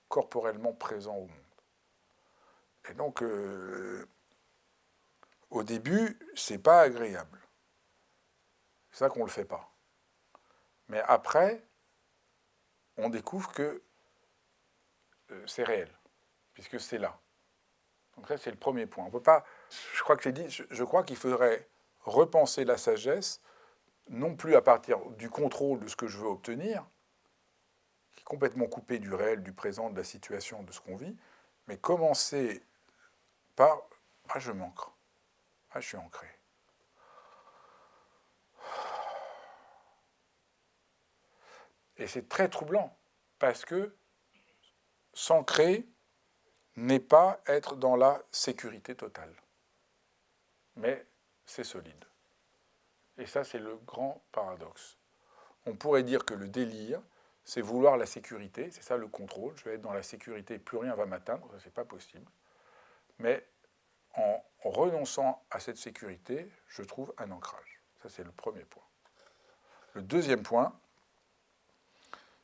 corporellement présent au monde. Et donc, au début, c'est pas agréable. C'est ça qu'on ne le fait pas. Mais après, on découvre que c'est réel, puisque c'est là. Donc ça, c'est le premier point. On peut pas. Je crois que c'est dit. Je crois qu'il faudrait repenser la sagesse, non plus à partir du contrôle de ce que je veux obtenir, qui est complètement coupé du réel, du présent, de la situation, de ce qu'on vit, mais commencer par je m'ancre, je suis ancré. Et c'est très troublant, parce que s'ancrer n'est pas être dans la sécurité totale. Mais c'est solide. Et ça, c'est le grand paradoxe. On pourrait dire que le délire, c'est vouloir la sécurité, c'est ça le contrôle. Je vais être dans la sécurité, plus rien ne va m'atteindre, ça, c'est pas possible. Mais en renonçant à cette sécurité, je trouve un ancrage. Ça, c'est le premier point. Le deuxième point,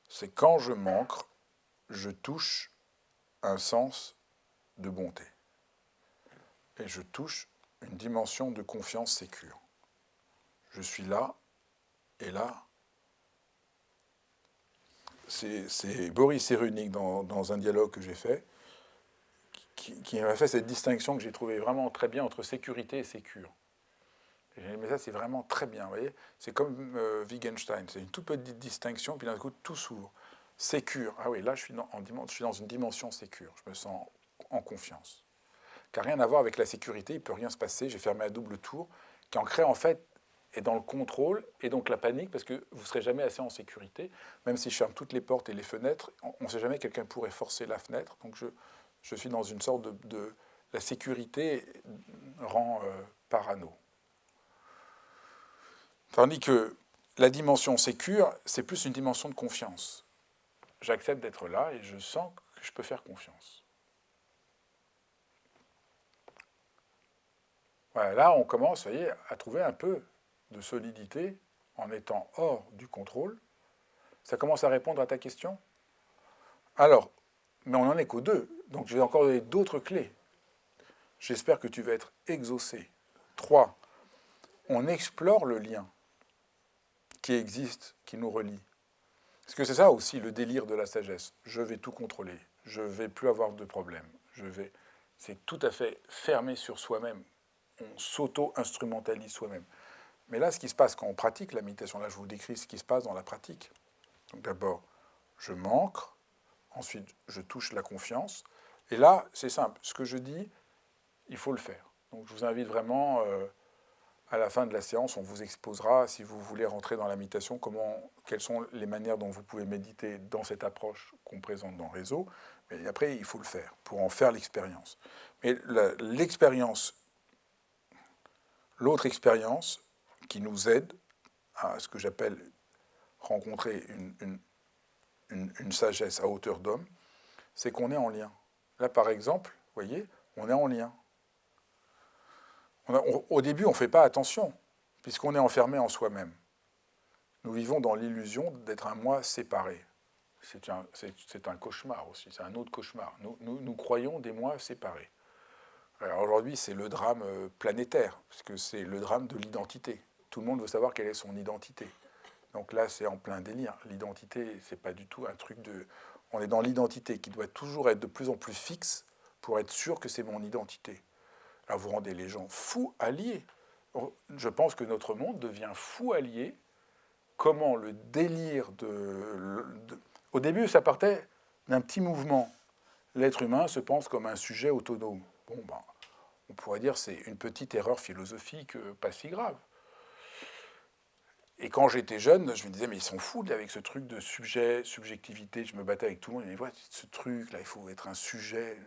c'est quand je m'ancre, je touche un sens de bonté. Et je touche une dimension de confiance sécure. Je suis là, et là, c'est Boris Cyrulnik, dans un dialogue que j'ai fait, qui m'a fait cette distinction que j'ai trouvée vraiment très bien entre sécurité et sécure. Et j'ai dit, mais ça, c'est vraiment très bien, vous voyez. C'est comme Wittgenstein, c'est une toute petite distinction, puis d'un coup, tout s'ouvre. Sécure. Ah oui, là, je suis dans une dimension sécure. Je me sens en confiance. Qui n'a rien à voir avec la sécurité, il ne peut rien se passer. J'ai fermé à double tour, qui en crée, en fait, est dans le contrôle, et donc la panique, parce que vous ne serez jamais assez en sécurité. Même si je ferme toutes les portes et les fenêtres, on ne sait jamais, quelqu'un pourrait forcer la fenêtre. Donc je suis dans une sorte de la sécurité rend parano. Tandis que la dimension sécure, c'est plus une dimension de confiance. J'accepte d'être là et je sens que je peux faire confiance. Voilà, là, on commence, vous voyez, à trouver un peu de solidité en étant hors du contrôle. Ça commence à répondre à ta question? Alors, mais on n'en est qu'aux deux, donc je vais encore donner d'autres clés. J'espère que tu vas être exaucé. 3. On explore le lien qui existe, qui nous relie. Parce que c'est ça aussi le délire de la sagesse. Je vais tout contrôler, je ne vais plus avoir de problème. C'est tout à fait fermé sur soi-même. On s'auto-instrumentalise soi-même. Mais là, ce qui se passe quand on pratique la méditation, là je vous décris ce qui se passe dans la pratique. Donc d'abord, je m'ancre, ensuite je touche la confiance, et là, c'est simple, ce que je dis, il faut le faire. Donc je vous invite vraiment, à la fin de la séance, on vous exposera, si vous voulez rentrer dans la méditation, quelles sont les manières dont vous pouvez méditer dans cette approche qu'on présente dans le réseau. Mais après, il faut le faire, pour en faire l'expérience. Mais l'expérience, l'autre expérience qui nous aide à ce que j'appelle rencontrer une sagesse à hauteur d'homme, c'est qu'on est en lien. Là, par exemple, vous voyez, on est en lien. Au début, on ne fait pas attention, puisqu'on est enfermé en soi-même. Nous vivons dans l'illusion d'être un moi séparé. C'est un cauchemar aussi, c'est un autre cauchemar. Nous croyons des moi séparés. Alors aujourd'hui, c'est le drame planétaire, parce que c'est le drame de l'identité. Tout le monde veut savoir quelle est son identité. Donc là, c'est en plein délire. L'identité, c'est pas du tout un truc de... On est dans l'identité qui doit toujours être de plus en plus fixe pour être sûr que c'est mon identité. Là, vous rendez les gens fous alliés. Je pense que notre monde devient fou allié. Comment le délire Au début, ça partait d'un petit mouvement. L'être humain se pense comme un sujet autonome. Bon, ben, on pourrait dire que c'est une petite erreur philosophique, pas si grave. Et quand j'étais jeune, je me disais, mais ils sont fous avec ce truc de sujet, subjectivité. Je me battais avec tout le monde. Je me disais, ce truc-là, il faut être un sujet.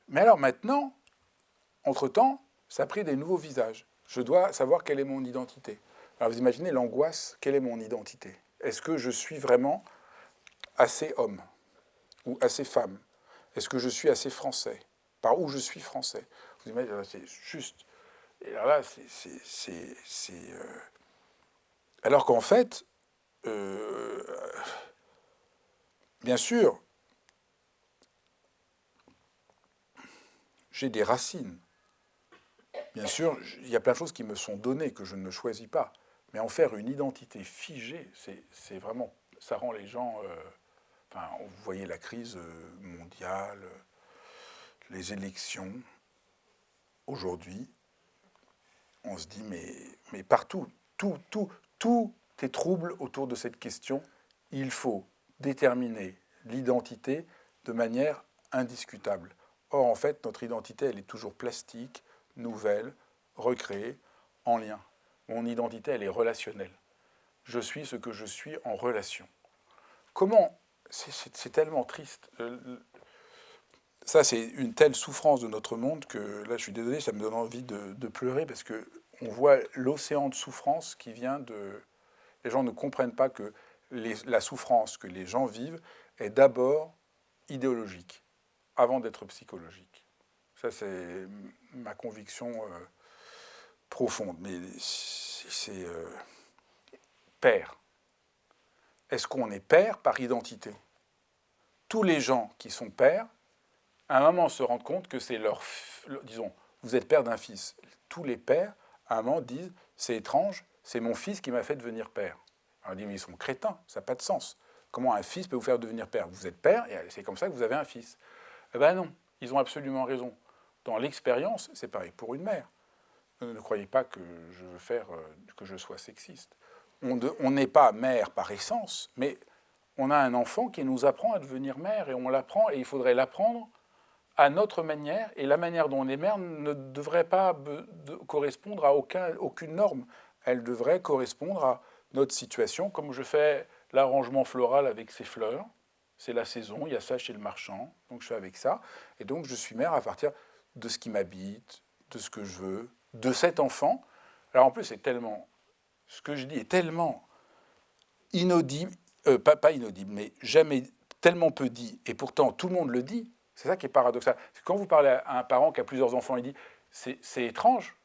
Mais alors maintenant, entre-temps, ça a pris des nouveaux visages. Je dois savoir quelle est mon identité. Alors vous imaginez l'angoisse, quelle est mon identité? Est-ce que je suis vraiment assez homme ou assez femme? Est-ce que je suis assez français? Par où je suis français? Vous imaginez, c'est juste... Et alors là, alors qu'en fait, bien sûr, j'ai des racines. Bien sûr, il y a plein de choses qui me sont données, que je ne choisis pas. Mais en faire une identité figée, c'est vraiment... Ça rend les gens... enfin, vous voyez la crise mondiale, les élections. Aujourd'hui, on se dit, mais partout, tout est trouble autour de cette question. Il faut déterminer l'identité de manière indiscutable. Or, en fait, notre identité, elle est toujours plastique, nouvelle, recréée, en lien. Mon identité, elle est relationnelle. Je suis ce que je suis en relation. Comment? C'est tellement triste. Ça, c'est une telle souffrance de notre monde que, là, je suis désolé, ça me donne envie de pleurer parce qu'on voit l'océan de souffrance qui vient de... Les gens ne comprennent pas que la souffrance que les gens vivent est d'abord idéologique, avant d'être psychologique. Ça, c'est ma conviction profonde. Mais c'est père. Est-ce qu'on est père par identité? Tous les gens qui sont pères, à un moment, se rendent compte que c'est disons, vous êtes père d'un fils. Tous les pères, à un moment, disent, c'est étrange, c'est mon fils qui m'a fait devenir père. Alors on dit, mais ils sont crétins, ça n'a pas de sens. Comment un fils peut vous faire devenir père? Vous êtes père, et c'est comme ça que vous avez un fils. Eh bien non, ils ont absolument raison. Dans l'expérience, c'est pareil pour une mère. Ne croyez pas que je veux faire que je sois sexiste. On n'est pas mère par essence, mais on a un enfant qui nous apprend à devenir mère, et on l'apprend, et il faudrait l'apprendre à notre manière, et la manière dont on est mère ne devrait pas correspondre à aucune norme. Elle devrait correspondre à notre situation, comme je fais l'arrangement floral avec ces fleurs. C'est la saison, il y a ça chez le marchand, donc je fais avec ça. Et donc je suis mère à partir de ce qui m'habite, de ce que je veux, de cet enfant. Alors en plus, c'est tellement, ce que je dis est tellement inaudible, pas inaudible, mais jamais tellement peu dit, et pourtant tout le monde le dit. C'est ça qui est paradoxal. C'est quand vous parlez à un parent qui a plusieurs enfants, il dit c'est étrange.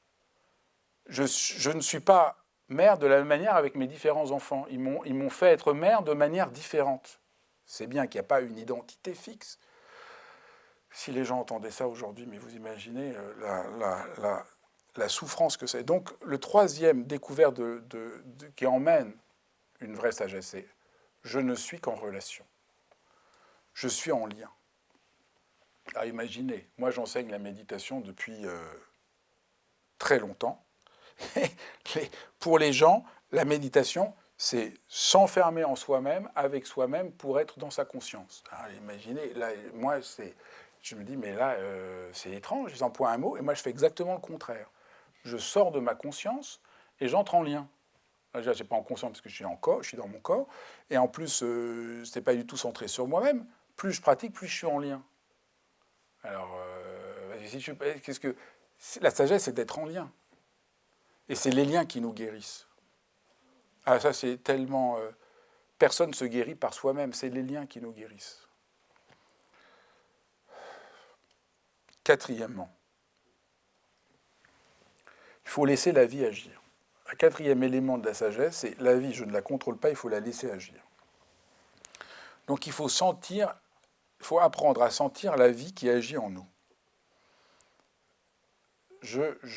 Je ne suis pas mère de la même manière avec mes différents enfants. Ils m'ont fait être mère de manière différente. C'est bien qu'il n'y a pas une identité fixe. Si les gens entendaient ça aujourd'hui, mais vous imaginez la souffrance que c'est. Donc, le troisième découverte qui emmène une vraie sagesse, c'est je ne suis qu'en relation. Je suis en lien. Alors, imaginez, moi j'enseigne la méditation depuis très longtemps. Pour les gens, la méditation, c'est s'enfermer en soi-même, avec soi-même, pour être dans sa conscience. Alors, imaginez, là, moi, je me dis, mais là, c'est étrange, ils emploient un mot, et moi, je fais exactement le contraire. Je sors de ma conscience et j'entre en lien. Là, déjà, je n'ai pas en conscience parce que je suis dans mon corps, et en plus, ce n'est pas du tout centré sur moi-même. Plus je pratique, plus je suis en lien. Alors, la sagesse, c'est d'être en lien. Et c'est les liens qui nous guérissent. Ah, ça, c'est tellement... personne ne se guérit par soi-même, c'est les liens qui nous guérissent. Quatrièmement, il faut laisser la vie agir. Le quatrième élément de la sagesse, c'est la vie, je ne la contrôle pas, il faut la laisser agir. Donc il faut apprendre à sentir la vie qui agit en nous. Je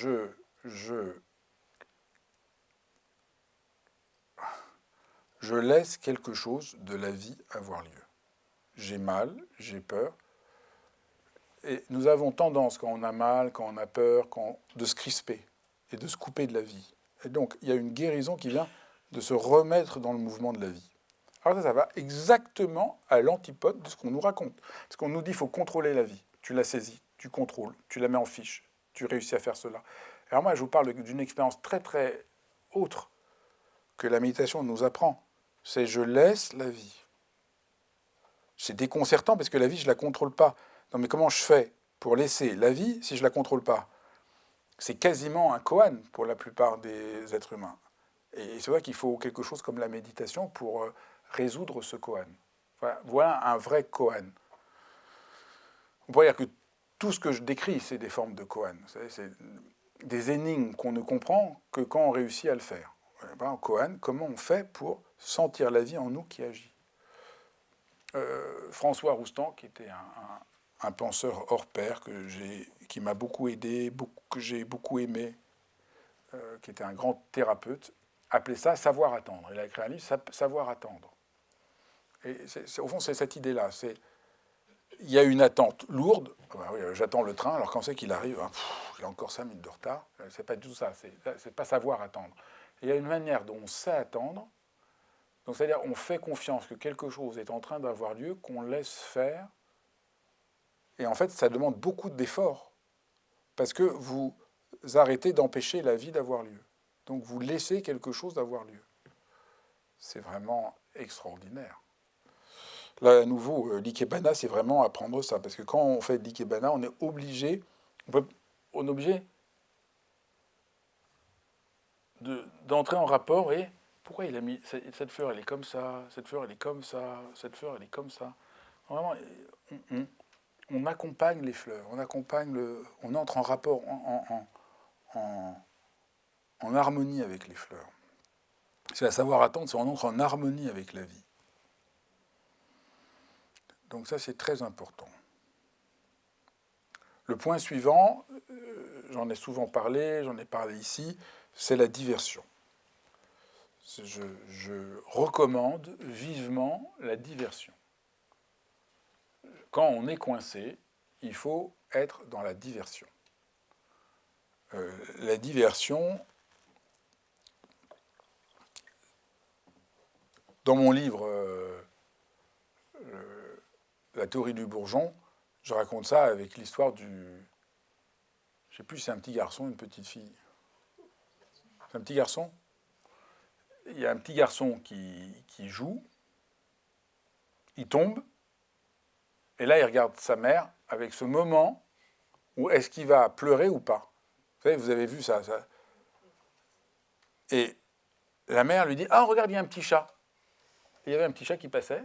laisse quelque chose de la vie avoir lieu. J'ai mal, j'ai peur. Et nous avons tendance, quand on a mal, quand on a peur, de se crisper et de se couper de la vie. Et donc, il y a une guérison qui vient de se remettre dans le mouvement de la vie. Alors ça va exactement à l'antipode de ce qu'on nous raconte. Parce qu'on nous dit qu'il faut contrôler la vie. Tu la saisis, tu contrôles, tu la mets en fiche, tu réussis à faire cela. Alors moi, je vous parle d'une expérience très, très autre que la méditation nous apprend. C'est je laisse la vie. C'est déconcertant parce que la vie, je ne la contrôle pas. Non, mais comment je fais pour laisser la vie si je ne la contrôle pas? C'est quasiment un koan pour la plupart des êtres humains. Et c'est vrai qu'il faut quelque chose comme la méditation pour résoudre ce koan. Voilà un vrai koan. On pourrait dire que tout ce que je décris, c'est des formes de koan. C'est des énigmes qu'on ne comprend que quand on réussit à le faire. En koan, comment on fait pour sentir la vie en nous qui agit? François Roustan, qui était un penseur hors pair qui m'a beaucoup aidé, que j'ai beaucoup aimé, qui était un grand thérapeute, appelait ça savoir attendre. Il a écrit un livre, Savoir attendre. Et au fond, c'est cette idée-là. Il y a une attente lourde. Oui, j'attends le train, alors quand c'est qu'il arrive, il a encore 5 minutes de retard. C'est pas du tout ça. C'est pas savoir attendre. Il y a une manière dont on sait attendre. Donc, c'est-à-dire, on fait confiance que quelque chose est en train d'avoir lieu, qu'on laisse faire. Et en fait, ça demande beaucoup d'efforts. Parce que vous arrêtez d'empêcher la vie d'avoir lieu. Donc, vous laissez quelque chose d'avoir lieu. C'est vraiment extraordinaire. Là, à nouveau, l'ikebana, c'est vraiment apprendre ça. Parce que quand on fait de l'ikebana, on est obligé d'entrer en rapport et pourquoi il a mis cette fleur, elle est comme ça, cette fleur, elle est comme ça, cette fleur, elle est comme ça. Vraiment, on accompagne les fleurs, on entre en rapport, en harmonie avec les fleurs. C'est à savoir attendre, c'est on entre en harmonie avec la vie. Donc ça, c'est très important. Le point suivant, j'en ai souvent parlé, j'en ai parlé ici, c'est la diversion. Je recommande vivement la diversion. Quand on est coincé, il faut être dans la diversion. La diversion, dans mon livre La théorie du bourgeon, je raconte ça avec l'histoire du... Je ne sais plus si c'est un petit garçon ou une petite fille. C'est un petit garçon. Il y a un petit garçon qui joue, il tombe, et là il regarde sa mère avec ce moment où est-ce qu'il va pleurer ou pas. Vous avez vu ça. Et la mère lui dit « Ah, regarde, il y a un petit chat ». Il y avait un petit chat qui passait.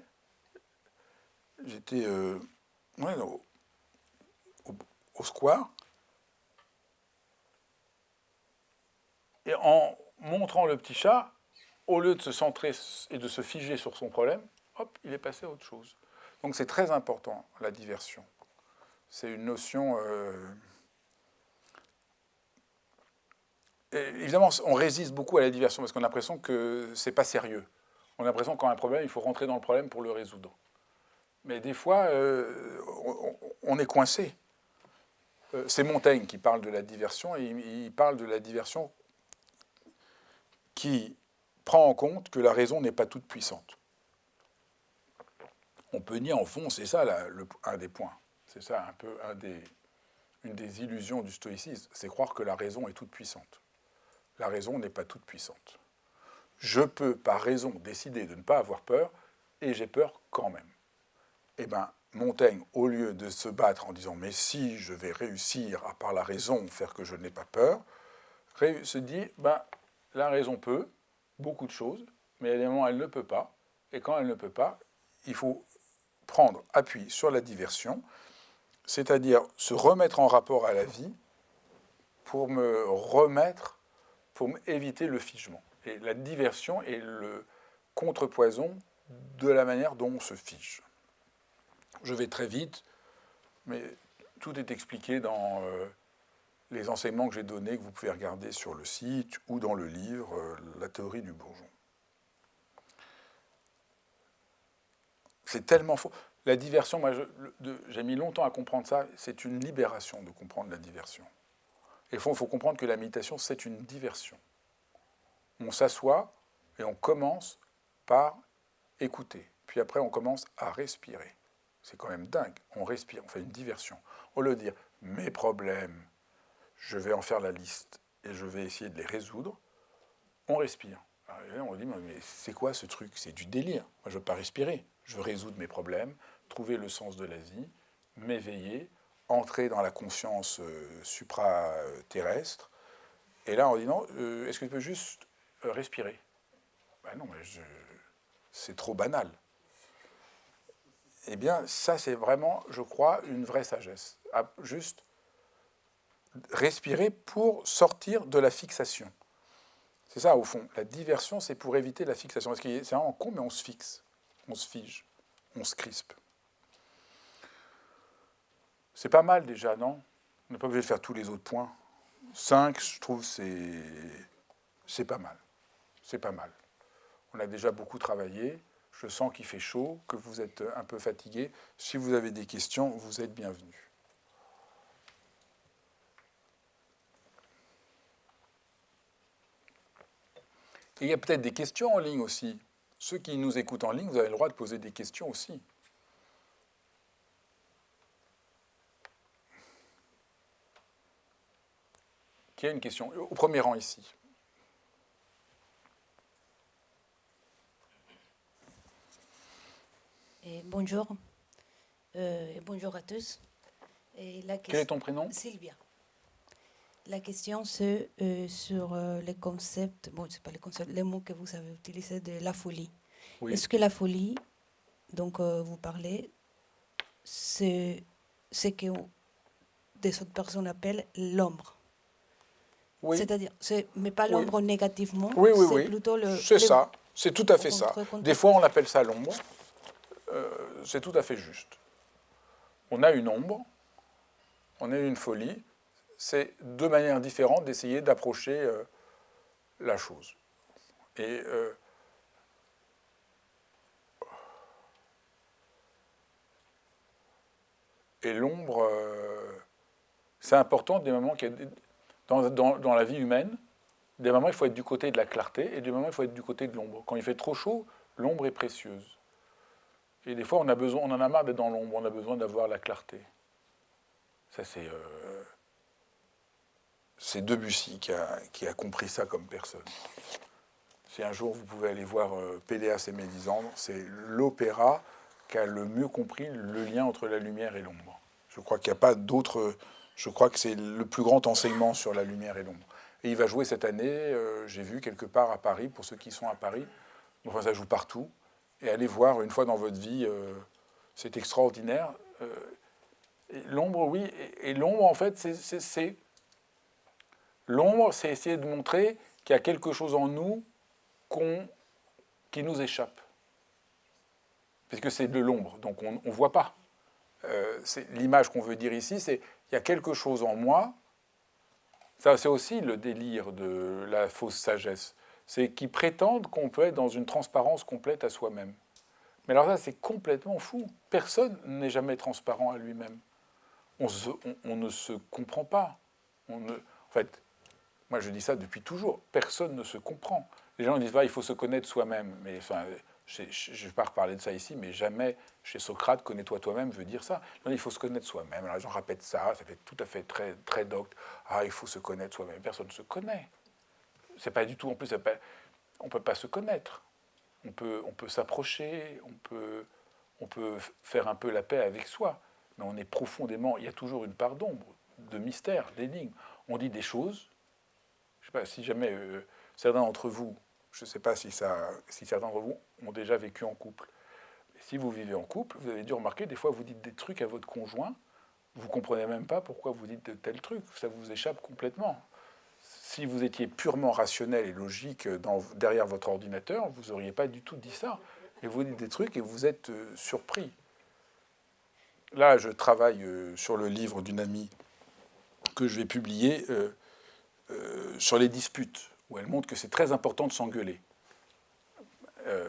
J'étais au square. Et en montrant le petit chat, au lieu de se centrer et de se figer sur son problème, hop, il est passé à autre chose. Donc c'est très important, la diversion. C'est une notion... évidemment, on résiste beaucoup à la diversion parce qu'on a l'impression que c'est pas sérieux. On a l'impression que quand on a un problème, il faut rentrer dans le problème pour le résoudre. Mais des fois, on est coincé. C'est Montaigne qui parle de la diversion, et il parle de la diversion qui prend en compte que la raison n'est pas toute puissante. On peut dire, en fond, c'est ça un des points. C'est ça un peu une des illusions du stoïcisme, c'est croire que la raison est toute puissante. La raison n'est pas toute puissante. Je peux, par raison, décider de ne pas avoir peur, et j'ai peur quand même. Eh bien, Montaigne, au lieu de se battre en disant « mais si je vais réussir à, par la raison, faire que je n'ai pas peur », se dit « la raison peut beaucoup de choses, mais à des moments, elle ne peut pas. Et quand elle ne peut pas, il faut prendre appui sur la diversion, c'est-à-dire se remettre en rapport à la vie pour éviter le figement. Et la diversion est le contrepoison de la manière dont on se fige. Je vais très vite, mais tout est expliqué dans les enseignements que j'ai donnés, que vous pouvez regarder sur le site ou dans le livre La théorie du bourgeon. C'est tellement faux. La diversion, moi, j'ai mis longtemps à comprendre ça, c'est une libération de comprendre la diversion. Et il faut comprendre que la méditation, c'est une diversion. On s'assoit et on commence par écouter. Puis après, on commence à respirer. C'est quand même dingue. On respire, on fait une diversion. Au lieu de dire « mes problèmes, je vais en faire la liste et je vais essayer de les résoudre », on respire. Et là, on dit « mais c'est quoi ce truc? C'est du délire. Moi, je ne veux pas respirer. Je veux résoudre mes problèmes, trouver le sens de la vie, m'éveiller, entrer dans la conscience supra-terrestre. » Et là, on dit « non, est-ce que tu peux juste respirer ?» Ben non, mais c'est trop banal. Eh bien, ça, c'est vraiment, je crois, une vraie sagesse. Juste respirer pour sortir de la fixation. C'est ça, au fond. La diversion, c'est pour éviter la fixation. Parce que c'est vraiment con, mais on se fixe. On se fige. On se crispe. C'est pas mal, déjà, non? On n'est pas obligé de faire tous les autres points. 5, je trouve, c'est pas mal. C'est pas mal. On a déjà beaucoup travaillé. Je sens qu'il fait chaud, que vous êtes un peu fatigué. Si vous avez des questions, vous êtes bienvenus. Et il y a peut-être des questions en ligne aussi. Ceux qui nous écoutent en ligne, vous avez le droit de poser des questions aussi. Qui a une question? Au premier rang ici. Bonjour. Bonjour à tous. Quel est ton prénom? Sylvia. La question, c'est sur les concepts, bon, c'est pas les concepts, les mots que vous avez utilisés de la folie. Oui. Est-ce que la folie, donc vous parlez, c'est ce que des autres personnes appellent l'ombre? Oui. C'est-à-dire, mais pas l'ombre négativement, oui, c'est plutôt le... C'est ça, c'est tout à fait ça. Des fois, on appelle ça l'ombre. C'est tout à fait juste. On a une ombre, on a une folie. C'est deux manières différentes d'essayer d'approcher la chose. Et l'ombre, c'est important des moments qu'il y a Dans la vie humaine, des moments, il faut être du côté de la clarté, et des moments, il faut être du côté de l'ombre. Quand il fait trop chaud, l'ombre est précieuse. Et des fois, on en a marre d'être dans l'ombre, on a besoin d'avoir la clarté. Ça, c'est Debussy qui a compris ça comme personne. Si un jour vous pouvez aller voir Péléas et Mélisandre, c'est l'opéra qui a le mieux compris le lien entre la lumière et l'ombre. Je crois qu'il n'y a pas d'autre. Je crois que c'est le plus grand enseignement sur la lumière et l'ombre. Et il va jouer cette année, j'ai vu quelque part à Paris, pour ceux qui sont à Paris. Enfin, ça joue partout. Et allez voir une fois dans votre vie, c'est extraordinaire. Et l'ombre, oui. Et l'ombre, en fait, l'ombre, c'est essayer de montrer qu'il y a quelque chose en nous qui nous échappe. Puisque c'est de l'ombre, donc on ne voit pas. L'image qu'on veut dire ici, c'est qu'il y a quelque chose en moi. Ça, c'est aussi le délire de la fausse sagesse. C'est qu'ils prétendent qu'on peut être dans une transparence complète à soi-même. Mais alors ça, c'est complètement fou. Personne n'est jamais transparent à lui-même. On ne se comprend pas. En fait, moi je dis ça depuis toujours. Personne ne se comprend. Les gens disent il faut se connaître soi-même. Mais enfin, je ne vais pas reparler de ça ici, mais jamais chez Socrate, connais-toi toi-même veut dire ça. Non, il faut se connaître soi-même. Alors les gens répètent ça, ça fait tout à fait très, très docte. Il faut se connaître soi-même. Personne ne se connaît. C'est pas du tout, en plus, on ne peut pas se connaître. On peut s'approcher, on peut faire un peu la paix avec soi, mais on est profondément, il y a toujours une part d'ombre, de mystère, d'énigme. On dit des choses, je ne sais pas, si jamais certains d'entre vous, je ne sais pas si certains d'entre vous ont déjà vécu en couple. Si vous vivez en couple, vous avez dû remarquer, des fois vous dites des trucs à votre conjoint, vous ne comprenez même pas pourquoi vous dites de tels trucs, ça vous échappe complètement. Si vous étiez purement rationnel et logique derrière votre ordinateur, vous n'auriez pas du tout dit ça. Et vous dites des trucs et vous êtes surpris. Là, je travaille sur le livre d'une amie que je vais publier sur les disputes, où elle montre que c'est très important de s'engueuler.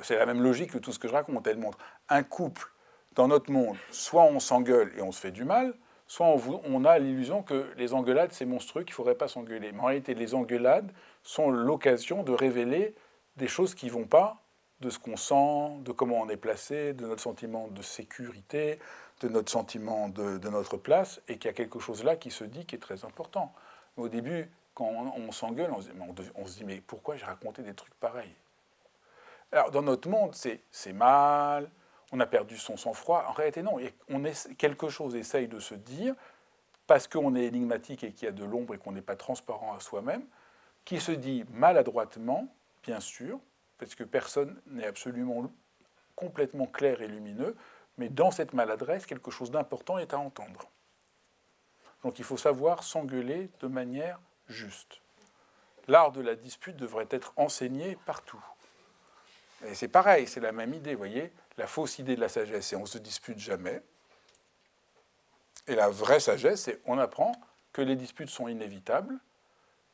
C'est la même logique que tout ce que je raconte. Elle montre un couple dans notre monde, soit on s'engueule et on se fait du mal, soit on a l'illusion que les engueulades, c'est monstrueux, qu'il ne faudrait pas s'engueuler. Mais en réalité, les engueulades sont l'occasion de révéler des choses qui ne vont pas, de ce qu'on sent, de comment on est placé, de notre sentiment de sécurité, de notre sentiment de notre place, et qu'il y a quelque chose là qui se dit qui est très important. Mais au début, quand on s'engueule, on se dit mais pourquoi j'ai raconté des trucs pareils? Alors, dans notre monde, c'est mal, on a perdu son sang-froid. En réalité, non. Quelque chose essaye de se dire, parce qu'on est énigmatique et qu'il y a de l'ombre et qu'on n'est pas transparent à soi-même, qui se dit maladroitement, bien sûr, parce que personne n'est absolument complètement clair et lumineux, mais dans cette maladresse, quelque chose d'important est à entendre. Donc il faut savoir s'engueuler de manière juste. L'art de la dispute devrait être enseigné partout. Et c'est pareil, c'est la même idée, vous voyez, la fausse idée de la sagesse, c'est on ne se dispute jamais. Et la vraie sagesse, c'est on apprend que les disputes sont inévitables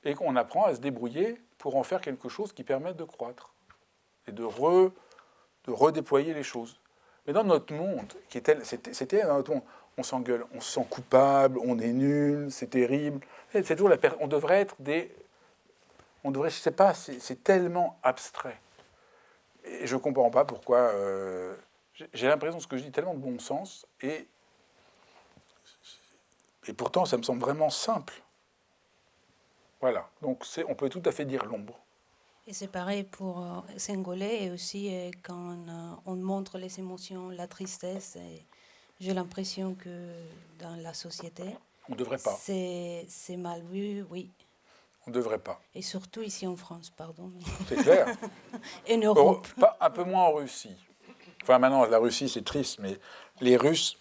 et qu'on apprend à se débrouiller pour en faire quelque chose qui permette de croître et de redéployer les choses. Mais dans notre monde, c'était dans notre monde, on s'engueule, on se sent coupable, on est nul, c'est terrible. C'est toujours on devrait être je ne sais pas, c'est tellement abstrait. Et je ne comprends pas pourquoi. J'ai l'impression que ce que je dis tellement de bon sens, et pourtant ça me semble vraiment simple. Voilà, donc on peut tout à fait dire l'ombre. Et c'est pareil pour s'engueuler et aussi quand on montre les émotions, la tristesse. J'ai l'impression que dans la société, on ne devrait pas. C'est mal vu, oui. On ne devrait pas. Et surtout ici en France, pardon. C'est clair. Et en Europe. Un peu moins en Russie. Enfin, maintenant, la Russie, c'est triste, mais les Russes,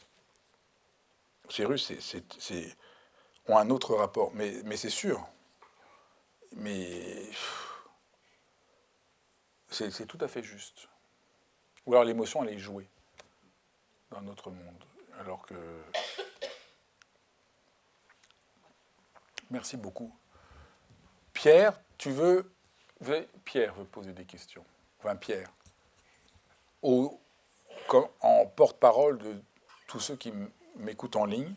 ont un autre rapport. Mais c'est sûr. Mais c'est tout à fait juste. Ou alors l'émotion, elle est jouée dans notre monde. Alors que... Merci beaucoup. Pierre, Pierre veut poser des questions. Enfin, Pierre. En porte-parole de tous ceux qui m'écoutent en ligne.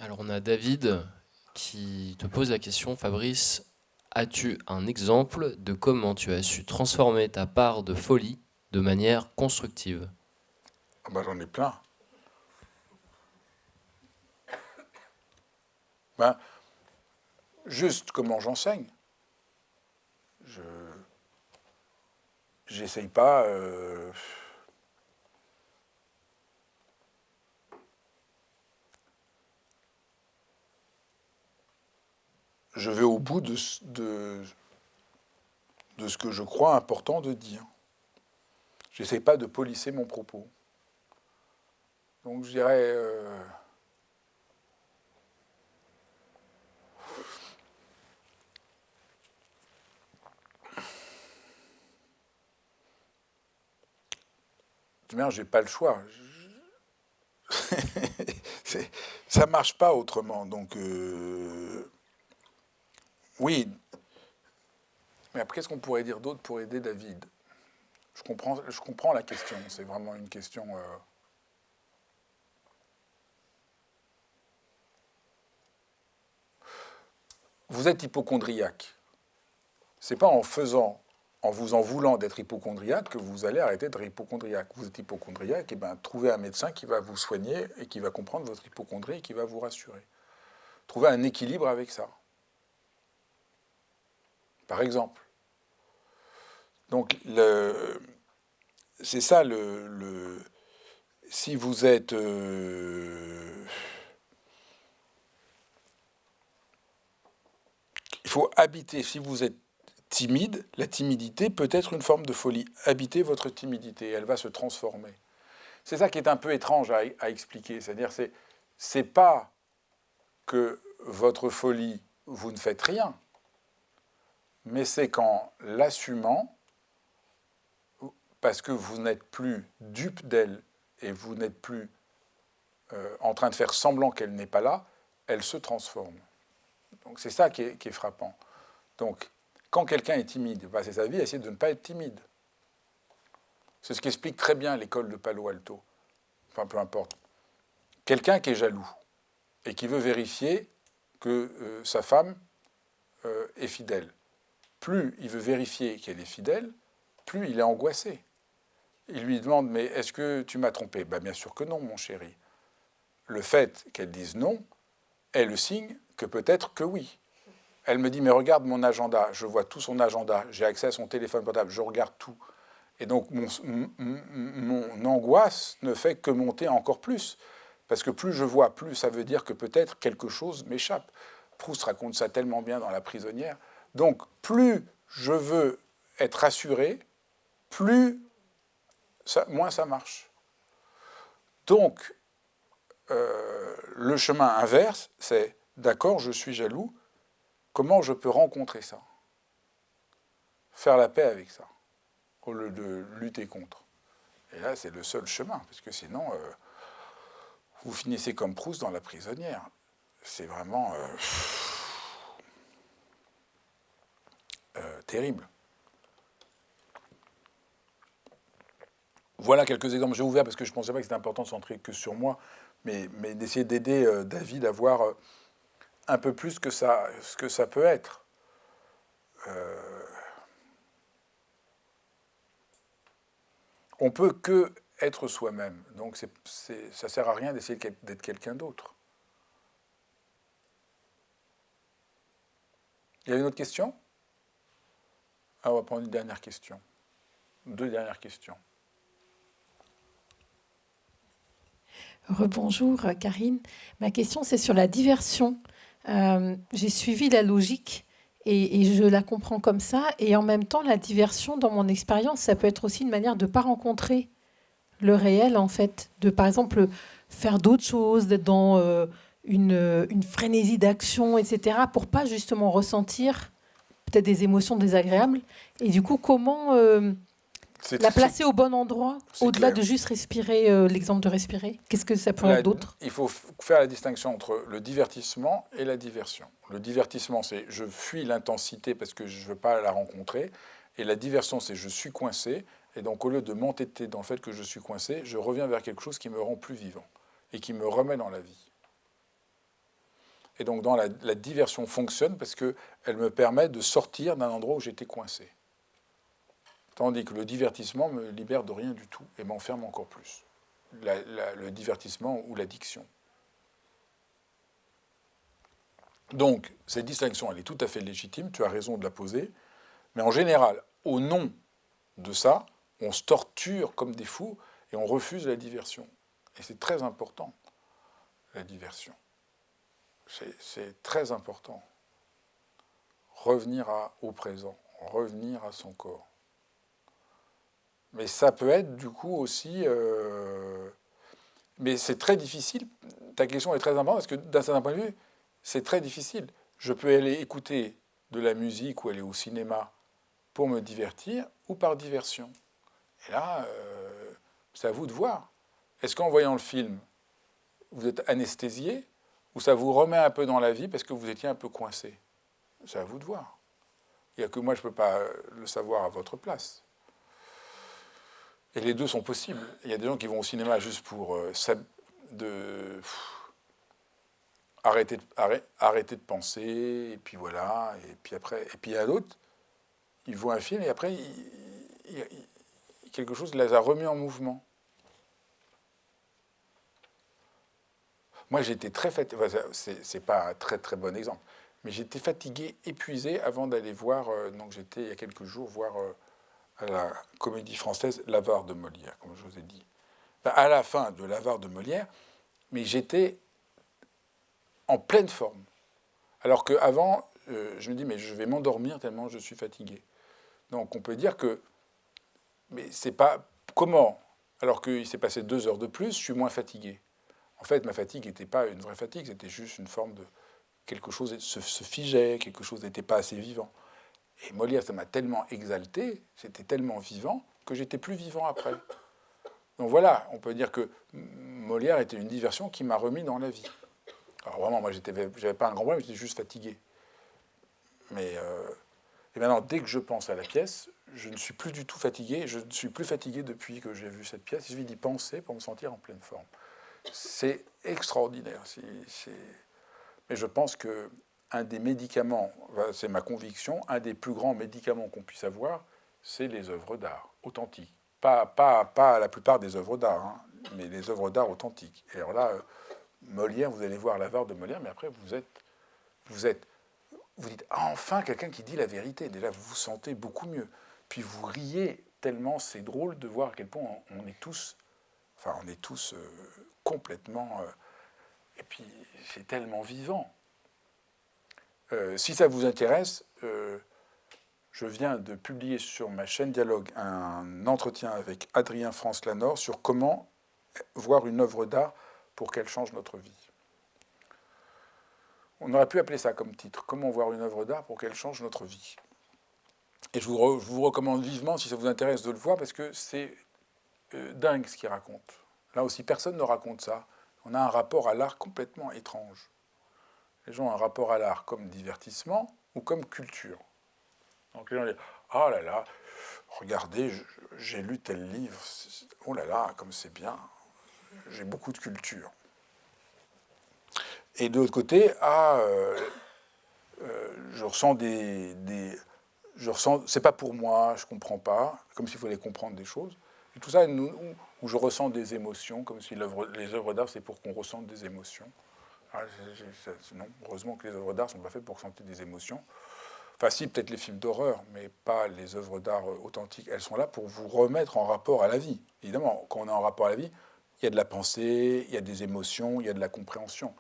Alors on a David qui te pose la question, Fabrice, as-tu un exemple de comment tu as su transformer ta part de folie de manière constructive? Ah ben, j'en ai plein. Ben, juste comment j'enseigne. J'essaye pas. Je vais au bout de ce que je crois important de dire. J'essaye pas de polisser mon propos. Donc je dirais. J'ai pas le choix. Ça marche pas autrement. Donc, oui. Mais après, qu'est-ce qu'on pourrait dire d'autre pour aider David? Je comprends la question. C'est vraiment une question. Vous êtes hypochondriaque. C'est pas en vous en voulant d'être hypochondriaque que vous allez arrêter d'être hypochondriaque. Vous êtes hypochondriaque, et bien trouvez un médecin qui va vous soigner et qui va comprendre votre hypochondrie et qui va vous rassurer. Trouvez un équilibre avec ça. Par exemple. Donc, c'est ça si vous êtes... il faut habiter, si vous êtes timide, la timidité peut être une forme de folie. Habitez votre timidité, elle va se transformer. C'est ça qui est un peu étrange à expliquer. C'est-à-dire, c'est pas que votre folie, vous ne faites rien, mais c'est qu'en l'assumant, parce que vous n'êtes plus dupe d'elle et vous n'êtes plus en train de faire semblant qu'elle n'est pas là, elle se transforme. Donc c'est ça qui est frappant. Donc, quand quelqu'un est timide, il va passer sa vie à essayer de ne pas être timide. C'est ce qu'explique très bien l'école de Palo Alto. Enfin, peu importe. Quelqu'un qui est jaloux et qui veut vérifier que sa femme est fidèle. Plus il veut vérifier qu'elle est fidèle, plus il est angoissé. Il lui demande, mais est-ce que tu m'as trompé? Ben, bien sûr que non, mon chéri. Le fait qu'elle dise non est le signe que peut-être que oui. Elle me dit, mais regarde mon agenda, je vois tout son agenda, j'ai accès à son téléphone portable, je regarde tout. Et donc mon angoisse ne fait que monter encore plus. Parce que plus je vois, plus ça veut dire que peut-être quelque chose m'échappe. Proust raconte ça tellement bien dans La prisonnière. Donc plus je veux être rassuré, moins ça marche. Donc le chemin inverse, c'est d'accord, je suis jaloux, comment je peux rencontrer ça? Faire la paix avec ça, au lieu de lutter contre. Et là, c'est le seul chemin, parce que sinon, vous finissez comme Proust dans La prisonnière. C'est vraiment terrible. Voilà quelques exemples. J'ai ouvert parce que je ne pensais pas que c'était important de centrer que sur moi, mais d'essayer d'aider David à voir un peu plus ce que ça peut être. On peut que être soi-même. Donc ça ne sert à rien d'essayer d'être quelqu'un d'autre. Il y a une autre question? On va prendre une dernière question. 2 dernières questions. Rebonjour Karine. Ma question c'est sur la diversion. J'ai suivi la logique et je la comprends comme ça. Et en même temps, la diversion, dans mon expérience, ça peut être aussi une manière de ne pas rencontrer le réel, en fait. De, par exemple, faire d'autres choses, d'être dans une frénésie d'action, etc. pour pas justement ressentir peut-être des émotions désagréables. Et du coup, comment la placer au bon endroit, au-delà de juste respirer, l'exemple de respirer? Qu'est-ce que ça pourrait être d'autre? Il faut faire la distinction entre le divertissement et la diversion. Le divertissement, c'est je fuis l'intensité parce que je ne veux pas la rencontrer. Et la diversion, c'est je suis coincé. Et donc, au lieu de m'entêter dans le fait que je suis coincé, je reviens vers quelque chose qui me rend plus vivant et qui me remet dans la vie. Et donc, la diversion fonctionne parce qu'elle me permet de sortir d'un endroit où j'étais coincé. Tandis que le divertissement me libère de rien du tout et m'enferme encore plus. Le divertissement ou l'addiction. Donc, cette distinction, elle est tout à fait légitime, tu as raison de la poser, mais en général, au nom de ça, on se torture comme des fous et on refuse la diversion. Et c'est très important, la diversion. C'est très important. Revenir au présent, revenir à son corps. Mais ça peut être du coup aussi... mais c'est très difficile. Ta question est très importante parce que d'un certain point de vue, c'est très difficile. Je peux aller écouter de la musique ou aller au cinéma pour me divertir ou par diversion. Et là, c'est à vous de voir. Est-ce qu'en voyant le film, vous êtes anesthésié ou ça vous remet un peu dans la vie parce que vous étiez un peu coincé? C'est à vous de voir. Il n'y a que moi, je ne peux pas le savoir à votre place. Et les deux sont possibles. Il y a des gens qui vont au cinéma juste pour arrêter de penser, et puis voilà, et puis après, et puis il y a d'autres, ils voient un film et après, quelque chose les a remis en mouvement. Moi, j'étais très fatigué, enfin, c'est pas un très très bon exemple, mais j'étais fatigué, épuisé avant d'aller voir, donc j'étais il y a quelques jours voir à la Comédie Française l'Avare de Molière, comme je vous ai dit. Enfin, à la fin de l'Avare de Molière, mais j'étais en pleine forme. Alors qu'avant, je me dis, mais je vais m'endormir tellement je suis fatigué. Donc on peut dire que, mais c'est pas, comment? Alors qu'il s'est passé 2 heures de plus, je suis moins fatigué. En fait, ma fatigue n'était pas une vraie fatigue, c'était juste une forme de, quelque chose se figeait, quelque chose n'était pas assez vivant. Et Molière, ça m'a tellement exalté, c'était tellement vivant, que j'étais plus vivant après. Donc voilà, on peut dire que Molière était une diversion qui m'a remis dans la vie. Alors vraiment, moi, j'avais pas un grand problème, j'étais juste fatigué. Mais et maintenant, dès que je pense à la pièce, je ne suis plus du tout fatigué. Je ne suis plus fatigué depuis que j'ai vu cette pièce. Il suffit d'y penser pour me sentir en pleine forme. C'est extraordinaire. Mais je pense que un des médicaments, c'est ma conviction, un des plus grands médicaments qu'on puisse avoir, c'est les œuvres d'art authentiques. Pas la plupart des œuvres d'art, hein, mais les œuvres d'art authentiques. Et alors là, Molière, vous allez voir l'Avare de Molière, mais après, vous dites, ah, enfin, quelqu'un qui dit la vérité. Déjà, vous vous sentez beaucoup mieux. Puis vous riez tellement c'est drôle de voir à quel point on est tous complètement... et puis, c'est tellement vivant. Si ça vous intéresse, je viens de publier sur ma chaîne Dialogue un entretien avec Adrien France-Lanor sur comment voir une œuvre d'art pour qu'elle change notre vie. On aurait pu appeler ça comme titre, comment voir une œuvre d'art pour qu'elle change notre vie. Et je vous recommande vivement, si ça vous intéresse, de le voir, parce que c'est dingue ce qu'il raconte. Là aussi, personne ne raconte ça. On a un rapport à l'art complètement étrange. Les gens ont un rapport à l'art comme divertissement ou comme culture. Donc les gens disent, ah là là, regardez, j'ai lu tel livre, oh là là, comme c'est bien, j'ai beaucoup de culture. Et de l'autre côté, je ressens c'est pas pour moi, je comprends pas, comme s'il fallait comprendre des choses. Et tout ça, où je ressens des émotions, comme si les œuvres d'art, c'est pour qu'on ressente des émotions. Non, heureusement que les œuvres d'art ne sont pas faites pour ressentir des émotions. Enfin, si, peut-être les films d'horreur, mais pas les œuvres d'art authentiques. Elles sont là pour vous remettre en rapport à la vie. Évidemment, quand on est en rapport à la vie, il y a de la pensée, il y a des émotions, il y a de la compréhension.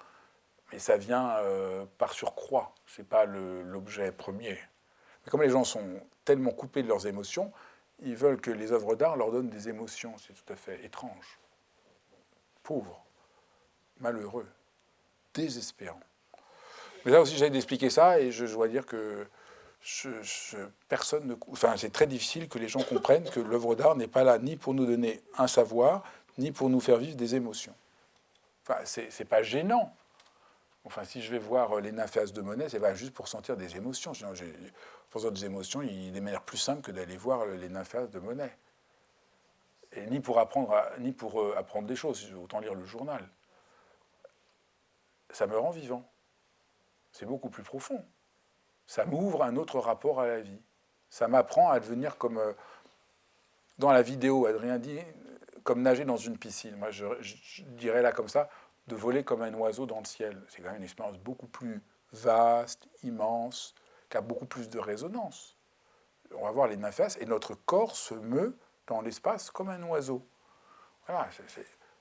Mais ça vient par surcroît. Ce n'est pas l'objet premier. Mais comme les gens sont tellement coupés de leurs émotions, ils veulent que les œuvres d'art leur donnent des émotions. C'est tout à fait étrange. Pauvre, malheureux, désespérant. Mais là aussi, j'essaie d'expliquer ça et je dois dire que personne ne... Enfin, c'est très difficile que les gens comprennent que l'œuvre d'art n'est pas là ni pour nous donner un savoir, ni pour nous faire vivre des émotions. Enfin, c'est pas gênant. Enfin, si je vais voir les Nymphéas de Monet, c'est pas juste pour sentir des émotions. Sinon, pour sentir des émotions, il y a des manières plus simples que d'aller voir les Nymphéas de Monet. Et ni pour apprendre des choses, autant lire le journal. Ça me rend vivant. c'est beaucoup plus profond. Ça m'ouvre un autre rapport à la vie. Ça m'apprend à devenir comme... dans la vidéo, Adrien dit, comme nager dans une piscine. Moi, je dirais là comme ça, de voler comme un oiseau dans le ciel. C'est quand même une expérience beaucoup plus vaste, immense, qui a beaucoup plus de résonance. On va voir les nymphéas, et notre corps se meut dans l'espace comme un oiseau. Voilà,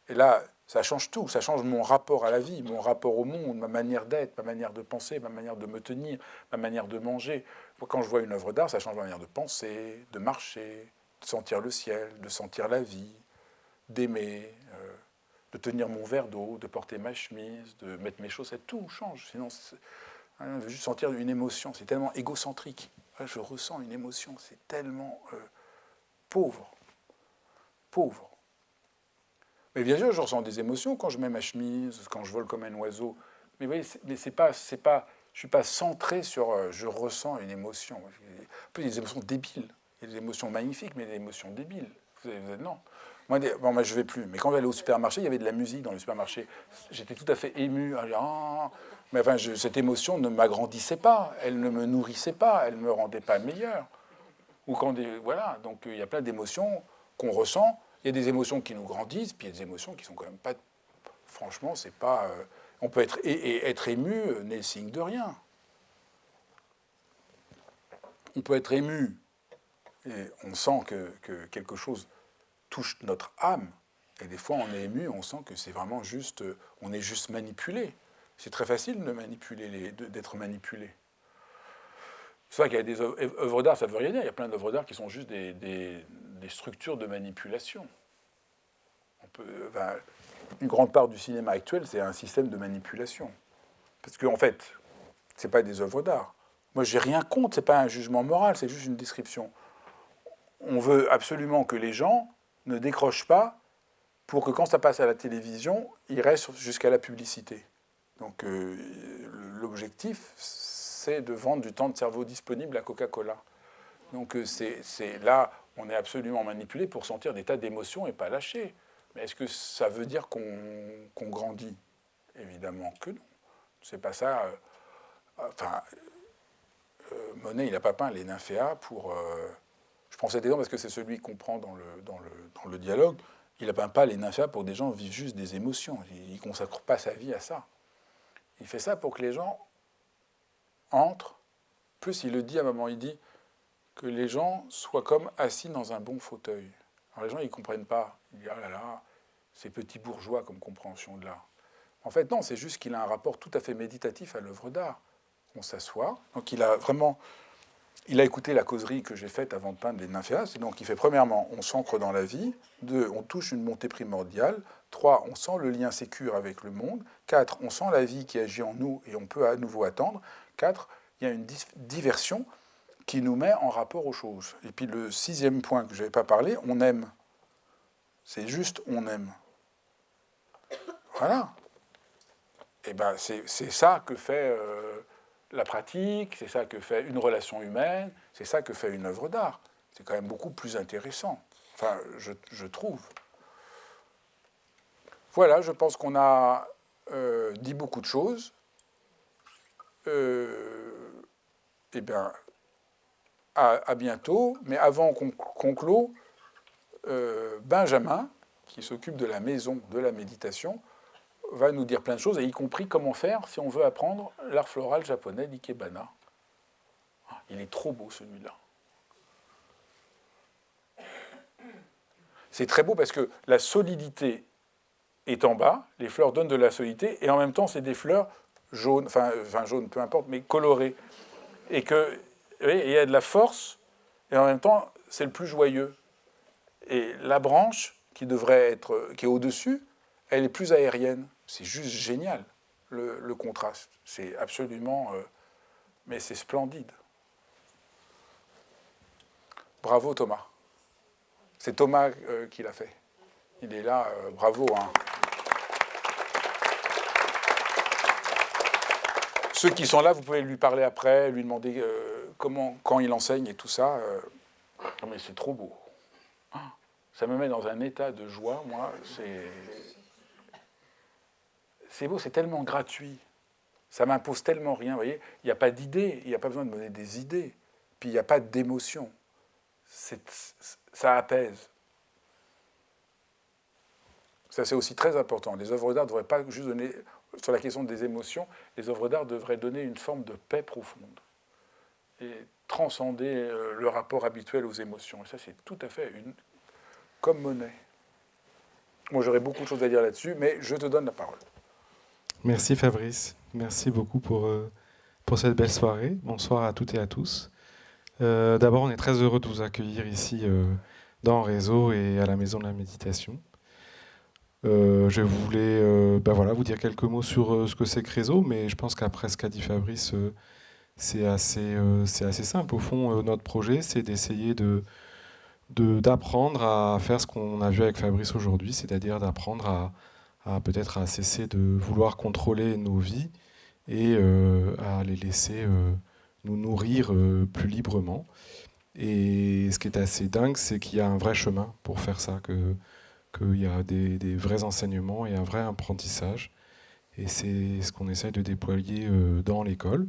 et là, ça change tout, ça change mon rapport à la vie, mon rapport au monde, ma manière d'être, ma manière de penser, ma manière de me tenir, ma manière de manger. Moi, quand je vois une œuvre d'art, ça change ma manière de penser, de marcher, de sentir le ciel, de sentir la vie, d'aimer, de tenir mon verre d'eau, de porter ma chemise, de mettre mes chaussettes, tout change. Sinon, juste sentir une émotion, c'est tellement égocentrique. Je ressens une émotion, c'est tellement pauvre. Pauvre. Mais bien sûr, je ressens des émotions quand je mets ma chemise, quand je vole comme un oiseau. Mais vous voyez, je ne suis pas centré sur je ressens une émotion. Un peu des émotions débiles. Il y a des émotions magnifiques, mais des émotions débiles. Non. Moi, je ne vais plus. Mais quand j'allais au supermarché, il y avait de la musique dans le supermarché. J'étais tout à fait ému. Mais enfin, cette émotion ne m'agrandissait pas. Elle ne me nourrissait pas. Elle ne me rendait pas meilleur. Ou quand voilà. Donc, il y a plein d'émotions qu'on ressent. Il y a des émotions qui nous grandissent, puis il y a des émotions qui sont quand même pas... Franchement, c'est pas... on peut être... Et être ému n'est le signe de rien. On peut être ému, et on sent que quelque chose touche notre âme, et des fois on est ému, on sent que c'est vraiment juste... On est juste manipulé. C'est très facile de manipuler, d'être manipulé. C'est vrai qu'il y a des œuvres d'art, ça ne veut rien dire. Il y a plein d'œuvres d'art qui sont juste des structures de manipulation. Une grande part du cinéma actuel, c'est un système de manipulation. Parce qu'en fait, ce n'est pas des œuvres d'art. Moi, j'ai rien contre, ce n'est pas un jugement moral, c'est juste une description. On veut absolument que les gens ne décrochent pas pour que quand ça passe à la télévision, ils restent jusqu'à la publicité. Donc l'objectif, c'est de vendre du temps de cerveau disponible à Coca-Cola. Donc là, on est absolument manipulé pour sentir des tas d'émotions et pas lâcher. Mais est-ce que ça veut dire qu'on grandit? Évidemment que non. C'est pas ça. Monet, il n'a pas peint les nymphéas pour... je prends cet exemple parce que c'est celui qu'on prend dans le dialogue. Il n'a peint pas les nymphéas pour que des gens vivent juste des émotions. Il ne consacre pas sa vie à ça. Il fait ça pour que les gens entrent. Plus, il le dit à un moment, il dit que les gens soient comme assis dans un bon fauteuil. Alors les gens, ils ne comprennent pas. Ils disent, ah là là, c'est petit bourgeois comme compréhension de l'art. En fait, non, c'est juste qu'il a un rapport tout à fait méditatif à l'œuvre d'art. On s'assoit. Donc il a écouté la causerie que j'ai faite avant de peindre les nymphéas. Et donc il fait, premièrement, on s'ancre dans la vie. 2, on touche une montée primordiale. 3, on sent le lien sécure avec le monde. 4, on sent la vie qui agit en nous et on peut à nouveau attendre. 4, il y a une diversion qui nous met en rapport aux choses. Et puis le 6e point que je n'avais pas parlé, on aime. C'est juste on aime. Voilà. Et ben c'est ça que fait la pratique, c'est ça que fait une relation humaine, c'est ça que fait une œuvre d'art. C'est quand même beaucoup plus intéressant. Enfin, je trouve. Voilà, je pense qu'on a dit beaucoup de choses. Eh bien, à bientôt. Mais avant qu'on clôt, Benjamin, qui s'occupe de la maison de la méditation, va nous dire plein de choses, et y compris comment faire si on veut apprendre l'art floral japonais d'Ikebana. Il est trop beau, celui-là. C'est très beau parce que la solidité est en bas, les fleurs donnent de la solidité, et en même temps, c'est des fleurs jaunes, enfin jaunes, peu importe, mais colorées. Et que, vous voyez, il y a de la force, et en même temps, c'est le plus joyeux. Et la branche, qui est au-dessus, elle est plus aérienne. C'est juste génial, le contraste. C'est absolument... mais c'est splendide. Bravo, Thomas. C'est Thomas qui l'a fait. Il est là, bravo. Hein. Ceux qui sont là, vous pouvez lui parler après, lui demander quand il enseigne et tout ça. Non, mais c'est trop beau. Ça me met dans un état de joie, moi. C'est beau, c'est tellement gratuit. Ça m'impose tellement rien, vous voyez. Il n'y a pas d'idées, il n'y a pas besoin de me donner des idées. Puis il n'y a pas d'émotion. Ça apaise. Ça, c'est aussi très important. Les œuvres d'art ne devraient pas juste donner, sur la question des émotions, les œuvres d'art devraient donner une forme de paix profonde et transcender le rapport habituel aux émotions. Et ça, c'est tout à fait comme monnaie. Moi, j'aurais beaucoup de choses à dire là-dessus, mais je te donne la parole. Merci Fabrice. Merci beaucoup pour cette belle soirée. Bonsoir à toutes et à tous. D'abord, on est très heureux de vous accueillir ici dans Réseau et à la Maison de la Méditation. Je voulais vous dire quelques mots sur ce que c'est que Réseau, mais je pense qu'après ce qu'a dit Fabrice, c'est assez simple. Au fond, notre projet, c'est d'essayer d'apprendre à faire ce qu'on a vu avec Fabrice aujourd'hui, c'est-à-dire d'apprendre à peut-être à cesser de vouloir contrôler nos vies et à les laisser nous nourrir plus librement. Et ce qui est assez dingue, c'est qu'il y a un vrai chemin pour faire ça, qu'il y a des vrais enseignements et un vrai apprentissage. Et c'est ce qu'on essaie de déployer dans l'école.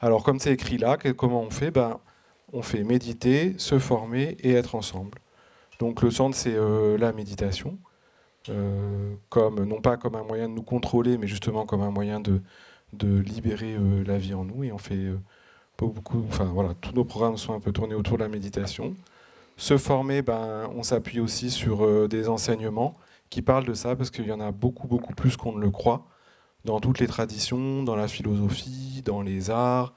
Alors, comme c'est écrit là, comment on fait ? On fait méditer, se former et être ensemble. Donc, le centre, c'est la méditation, non pas comme un moyen de nous contrôler, mais justement comme un moyen de libérer la vie en nous. Et on fait tous nos programmes sont un peu tournés autour de la méditation. Se former, on s'appuie aussi sur des enseignements qui parlent de ça, parce qu'il y en a beaucoup, beaucoup plus qu'on ne le croit, dans toutes les traditions, dans la philosophie, dans les arts,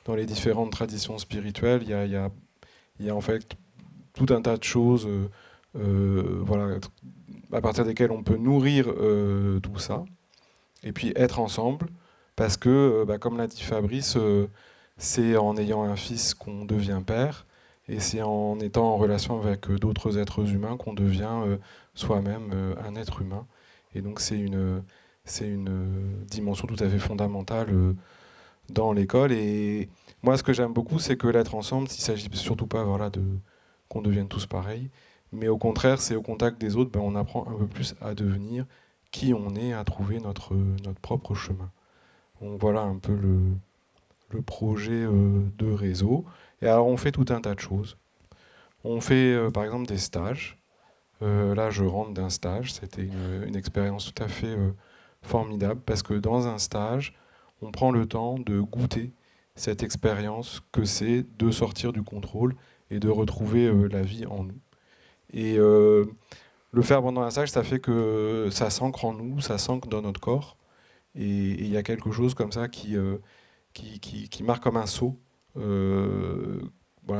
dans les différentes traditions spirituelles. Il y a en fait tout un tas de choses à partir desquelles on peut nourrir tout ça. Et puis être ensemble, parce que, comme l'a dit Fabrice, c'est en ayant un fils qu'on devient père, et c'est en étant en relation avec d'autres êtres humains qu'on devient soi-même un être humain. Et donc c'est une dimension tout à fait fondamentale dans l'école. Et moi, ce que j'aime beaucoup, c'est que l'être ensemble, il ne s'agit surtout pas qu'on devienne tous pareils, mais au contraire, c'est au contact des autres, on apprend un peu plus à devenir qui on est, à trouver notre propre chemin. Donc voilà un peu le projet de Réseau. Et alors, on fait tout un tas de choses. On fait, par exemple, des stages. Là, je rentre d'un stage. C'était une expérience tout à fait formidable, parce que dans un stage, on prend le temps de goûter cette expérience que c'est de sortir du contrôle et de retrouver la vie en nous. Et le faire pendant un stage, ça fait que ça s'ancre en nous, ça s'ancre dans notre corps. Et il y a quelque chose comme ça qui marque comme un sceau,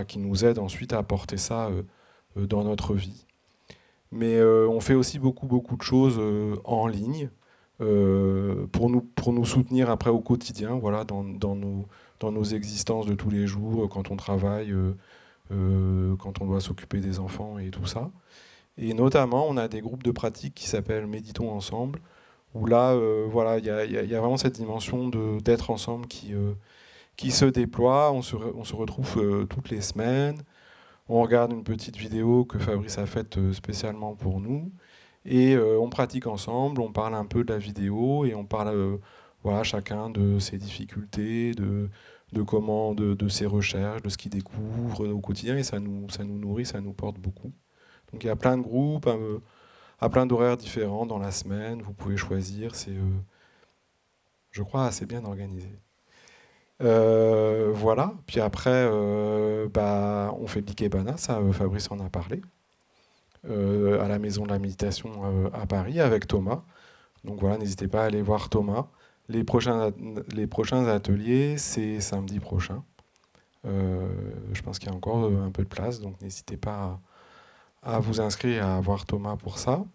qui nous aide ensuite à apporter ça dans notre vie. Mais on fait aussi beaucoup, beaucoup de choses en ligne pour nous soutenir après au quotidien, dans nos existences de tous les jours, quand on travaille, quand on doit s'occuper des enfants et tout ça. Et notamment, on a des groupes de pratique qui s'appellent Méditons ensemble, où là, il y a vraiment cette dimension d'être ensemble qui se déploie. On se retrouve toutes les semaines. On regarde une petite vidéo que Fabrice a faite spécialement pour nous. Et on pratique ensemble, on parle un peu de la vidéo et on parle chacun de ses difficultés, de ses recherches, de ce qu'il découvre au quotidien. Et ça nous nourrit, ça nous porte beaucoup. Donc il y a plein de groupes, à plein d'horaires différents dans la semaine. Vous pouvez choisir. C'est, je crois, assez bien organisé. Voilà. Puis après, on fait l'Ikebana, ça Fabrice en a parlé, à la Maison de la Méditation à Paris avec Thomas. Donc voilà, n'hésitez pas à aller voir Thomas. Les prochains ateliers, c'est samedi prochain. Je pense qu'il y a encore un peu de place, donc n'hésitez pas à vous inscrire et à voir Thomas pour ça.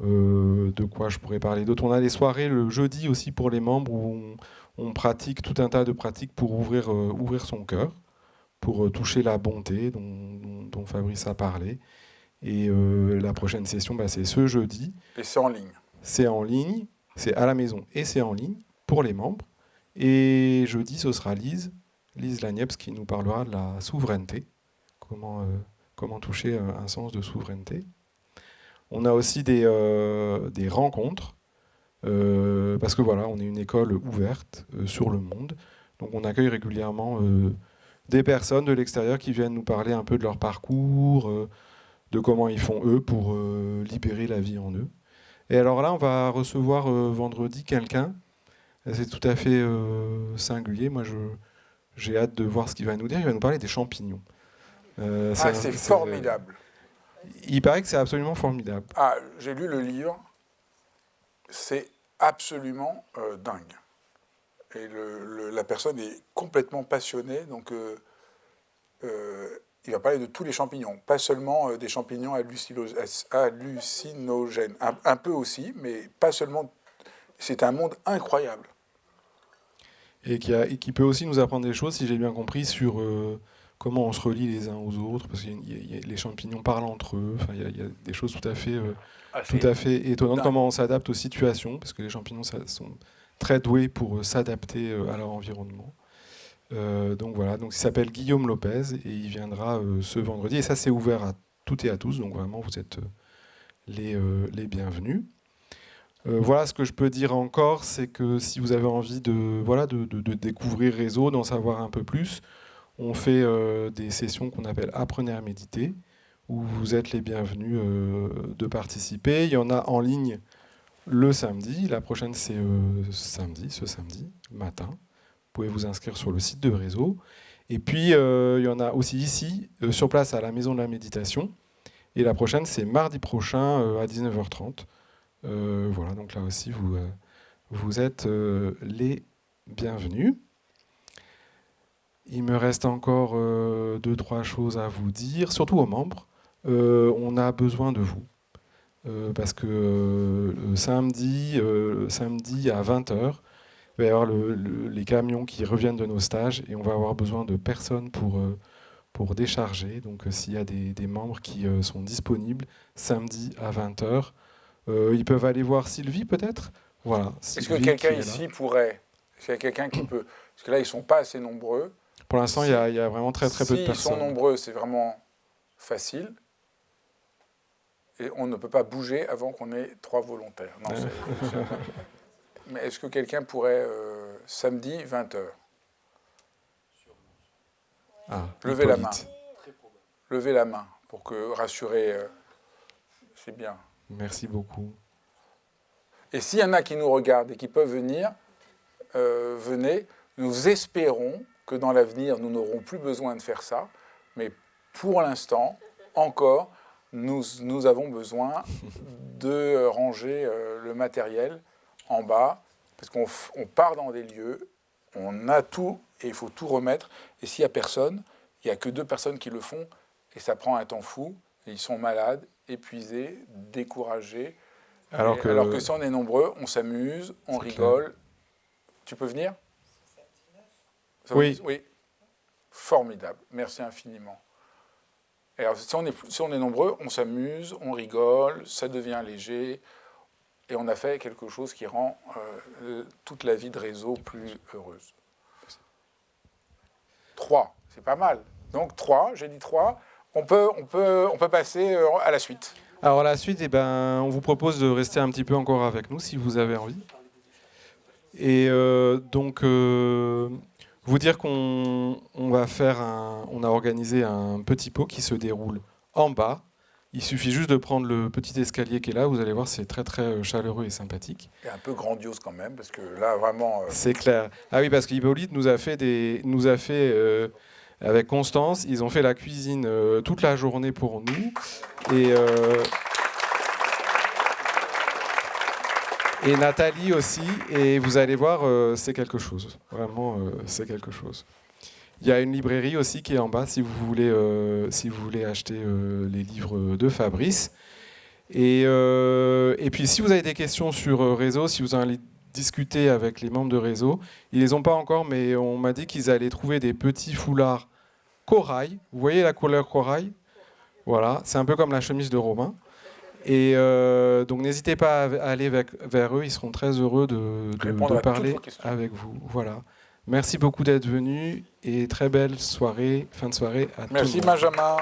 De quoi je pourrais parler d'autre ? On a des soirées le jeudi aussi pour les membres où on pratique tout un tas de pratiques pour ouvrir son cœur, pour toucher la bonté dont Fabrice a parlé. Et la prochaine session, c'est ce jeudi. Et c'est en ligne. C'est en ligne, c'est à la maison et c'est en ligne pour les membres. Et jeudi, ce sera Lise Lagneps qui nous parlera de la souveraineté, comment toucher un sens de souveraineté. On a aussi des rencontres Parce que voilà, on est une école ouverte sur le monde. Donc on accueille régulièrement des personnes de l'extérieur qui viennent nous parler un peu de leur parcours, de comment ils font eux pour libérer la vie en eux. Et alors là, on va recevoir vendredi quelqu'un. C'est tout à fait singulier. Moi, j'ai hâte de voir ce qu'il va nous dire. Il va nous parler des champignons. C'est formidable. Il paraît que c'est absolument formidable. Ah, j'ai lu le livre. C'est absolument dingue. Et la personne est complètement passionnée. Donc, il va parler de tous les champignons. Pas seulement des champignons hallucinogènes. Un peu aussi, mais pas seulement. C'est un monde incroyable. Et qui peut aussi nous apprendre des choses, si j'ai bien compris, sur comment on se relie les uns aux autres, parce que les champignons parlent entre eux. Enfin, il y a des choses tout à fait étonnantes, comment on s'adapte aux situations, parce que les champignons sont très doués pour s'adapter à leur environnement. Donc voilà, donc il s'appelle Guillaume Lopez et il viendra ce vendredi. Et ça, c'est ouvert à toutes et à tous, donc vraiment, vous êtes les bienvenus. Voilà ce que je peux dire encore, c'est que si vous avez envie de découvrir Réseau, d'en savoir un peu plus, on fait des sessions qu'on appelle Apprenez à méditer, où vous êtes les bienvenus de participer. Il y en a en ligne le samedi. La prochaine, c'est ce samedi matin. Vous pouvez vous inscrire sur le site de Réseau. Et puis, il y en a aussi ici, sur place à la Maison de la Méditation. Et la prochaine, c'est mardi prochain à 19h30. Voilà, donc là aussi, vous êtes les bienvenus. Il me reste encore 2-3 choses à vous dire, surtout aux membres. On a besoin de vous. Parce que samedi à 20h, il va y avoir les camions qui reviennent de nos stages et on va avoir besoin de personnes pour décharger. Donc s'il y a des membres qui sont disponibles samedi à 20h, ils peuvent aller voir Sylvie peut-être. Voilà. Est-ce que quelqu'un ici pourrait, est-ce qu'il y a quelqu'un qui peut, parce que là ils ne sont pas assez nombreux. Pour l'instant, il y a vraiment très peu de personnes. S'ils sont nombreux, c'est vraiment facile. Et on ne peut pas bouger avant qu'on ait 3 volontaires. Non, mais est-ce que quelqu'un pourrait, samedi, 20h, lever la main. Lever la main pour rassurer. C'est bien. Merci beaucoup. Et s'il y en a qui nous regardent et qui peuvent venir, venez. Nous espérons que dans l'avenir, nous n'aurons plus besoin de faire ça. Mais pour l'instant, encore, nous avons besoin de ranger le matériel en bas, parce qu'on part dans des lieux, on a tout, et il faut tout remettre. Et s'il n'y a personne, il n'y a que 2 personnes qui le font, et ça prend un temps fou. Et ils sont malades, épuisés, découragés. Alors que si on est nombreux, on s'amuse, on rigole. Clair. Tu peux venir ? Oui. Oui. Formidable. Merci infiniment. Et alors, si on est nombreux, on s'amuse, on rigole, ça devient léger. Et on a fait quelque chose qui rend toute la vie de Réseau plus heureuse. 3, c'est pas mal. Donc 3, j'ai dit 3. On peut passer à la suite. Alors à la suite, on vous propose de rester un petit peu encore avec nous si vous avez envie. Et donc, vous dire qu'on a organisé un petit pot qui se déroule en bas. Il suffit juste de prendre le petit escalier qui est là. Vous allez voir, c'est très très chaleureux et sympathique. Et un peu grandiose quand même, parce que là vraiment. C'est clair. Ah oui, parce qu'Hippolyte nous a fait avec Constance, ils ont fait la cuisine toute la journée pour nous. Et Nathalie aussi. Et vous allez voir, c'est quelque chose. Vraiment, c'est quelque chose. Il y a une librairie aussi qui est en bas si vous voulez acheter les livres de Fabrice. Et puis si vous avez des questions sur Réseau, si vous allez discuter avec les membres de Réseau, ils les ont pas encore, mais on m'a dit qu'ils allaient trouver des petits foulards corail. Vous voyez la couleur corail ? Voilà, c'est un peu comme la chemise de Romain. Et donc n'hésitez pas à aller vers eux, ils seront très heureux de parler avec vous. Voilà. Merci beaucoup d'être venus et très belle soirée, fin de soirée à tous. Merci Benjamin.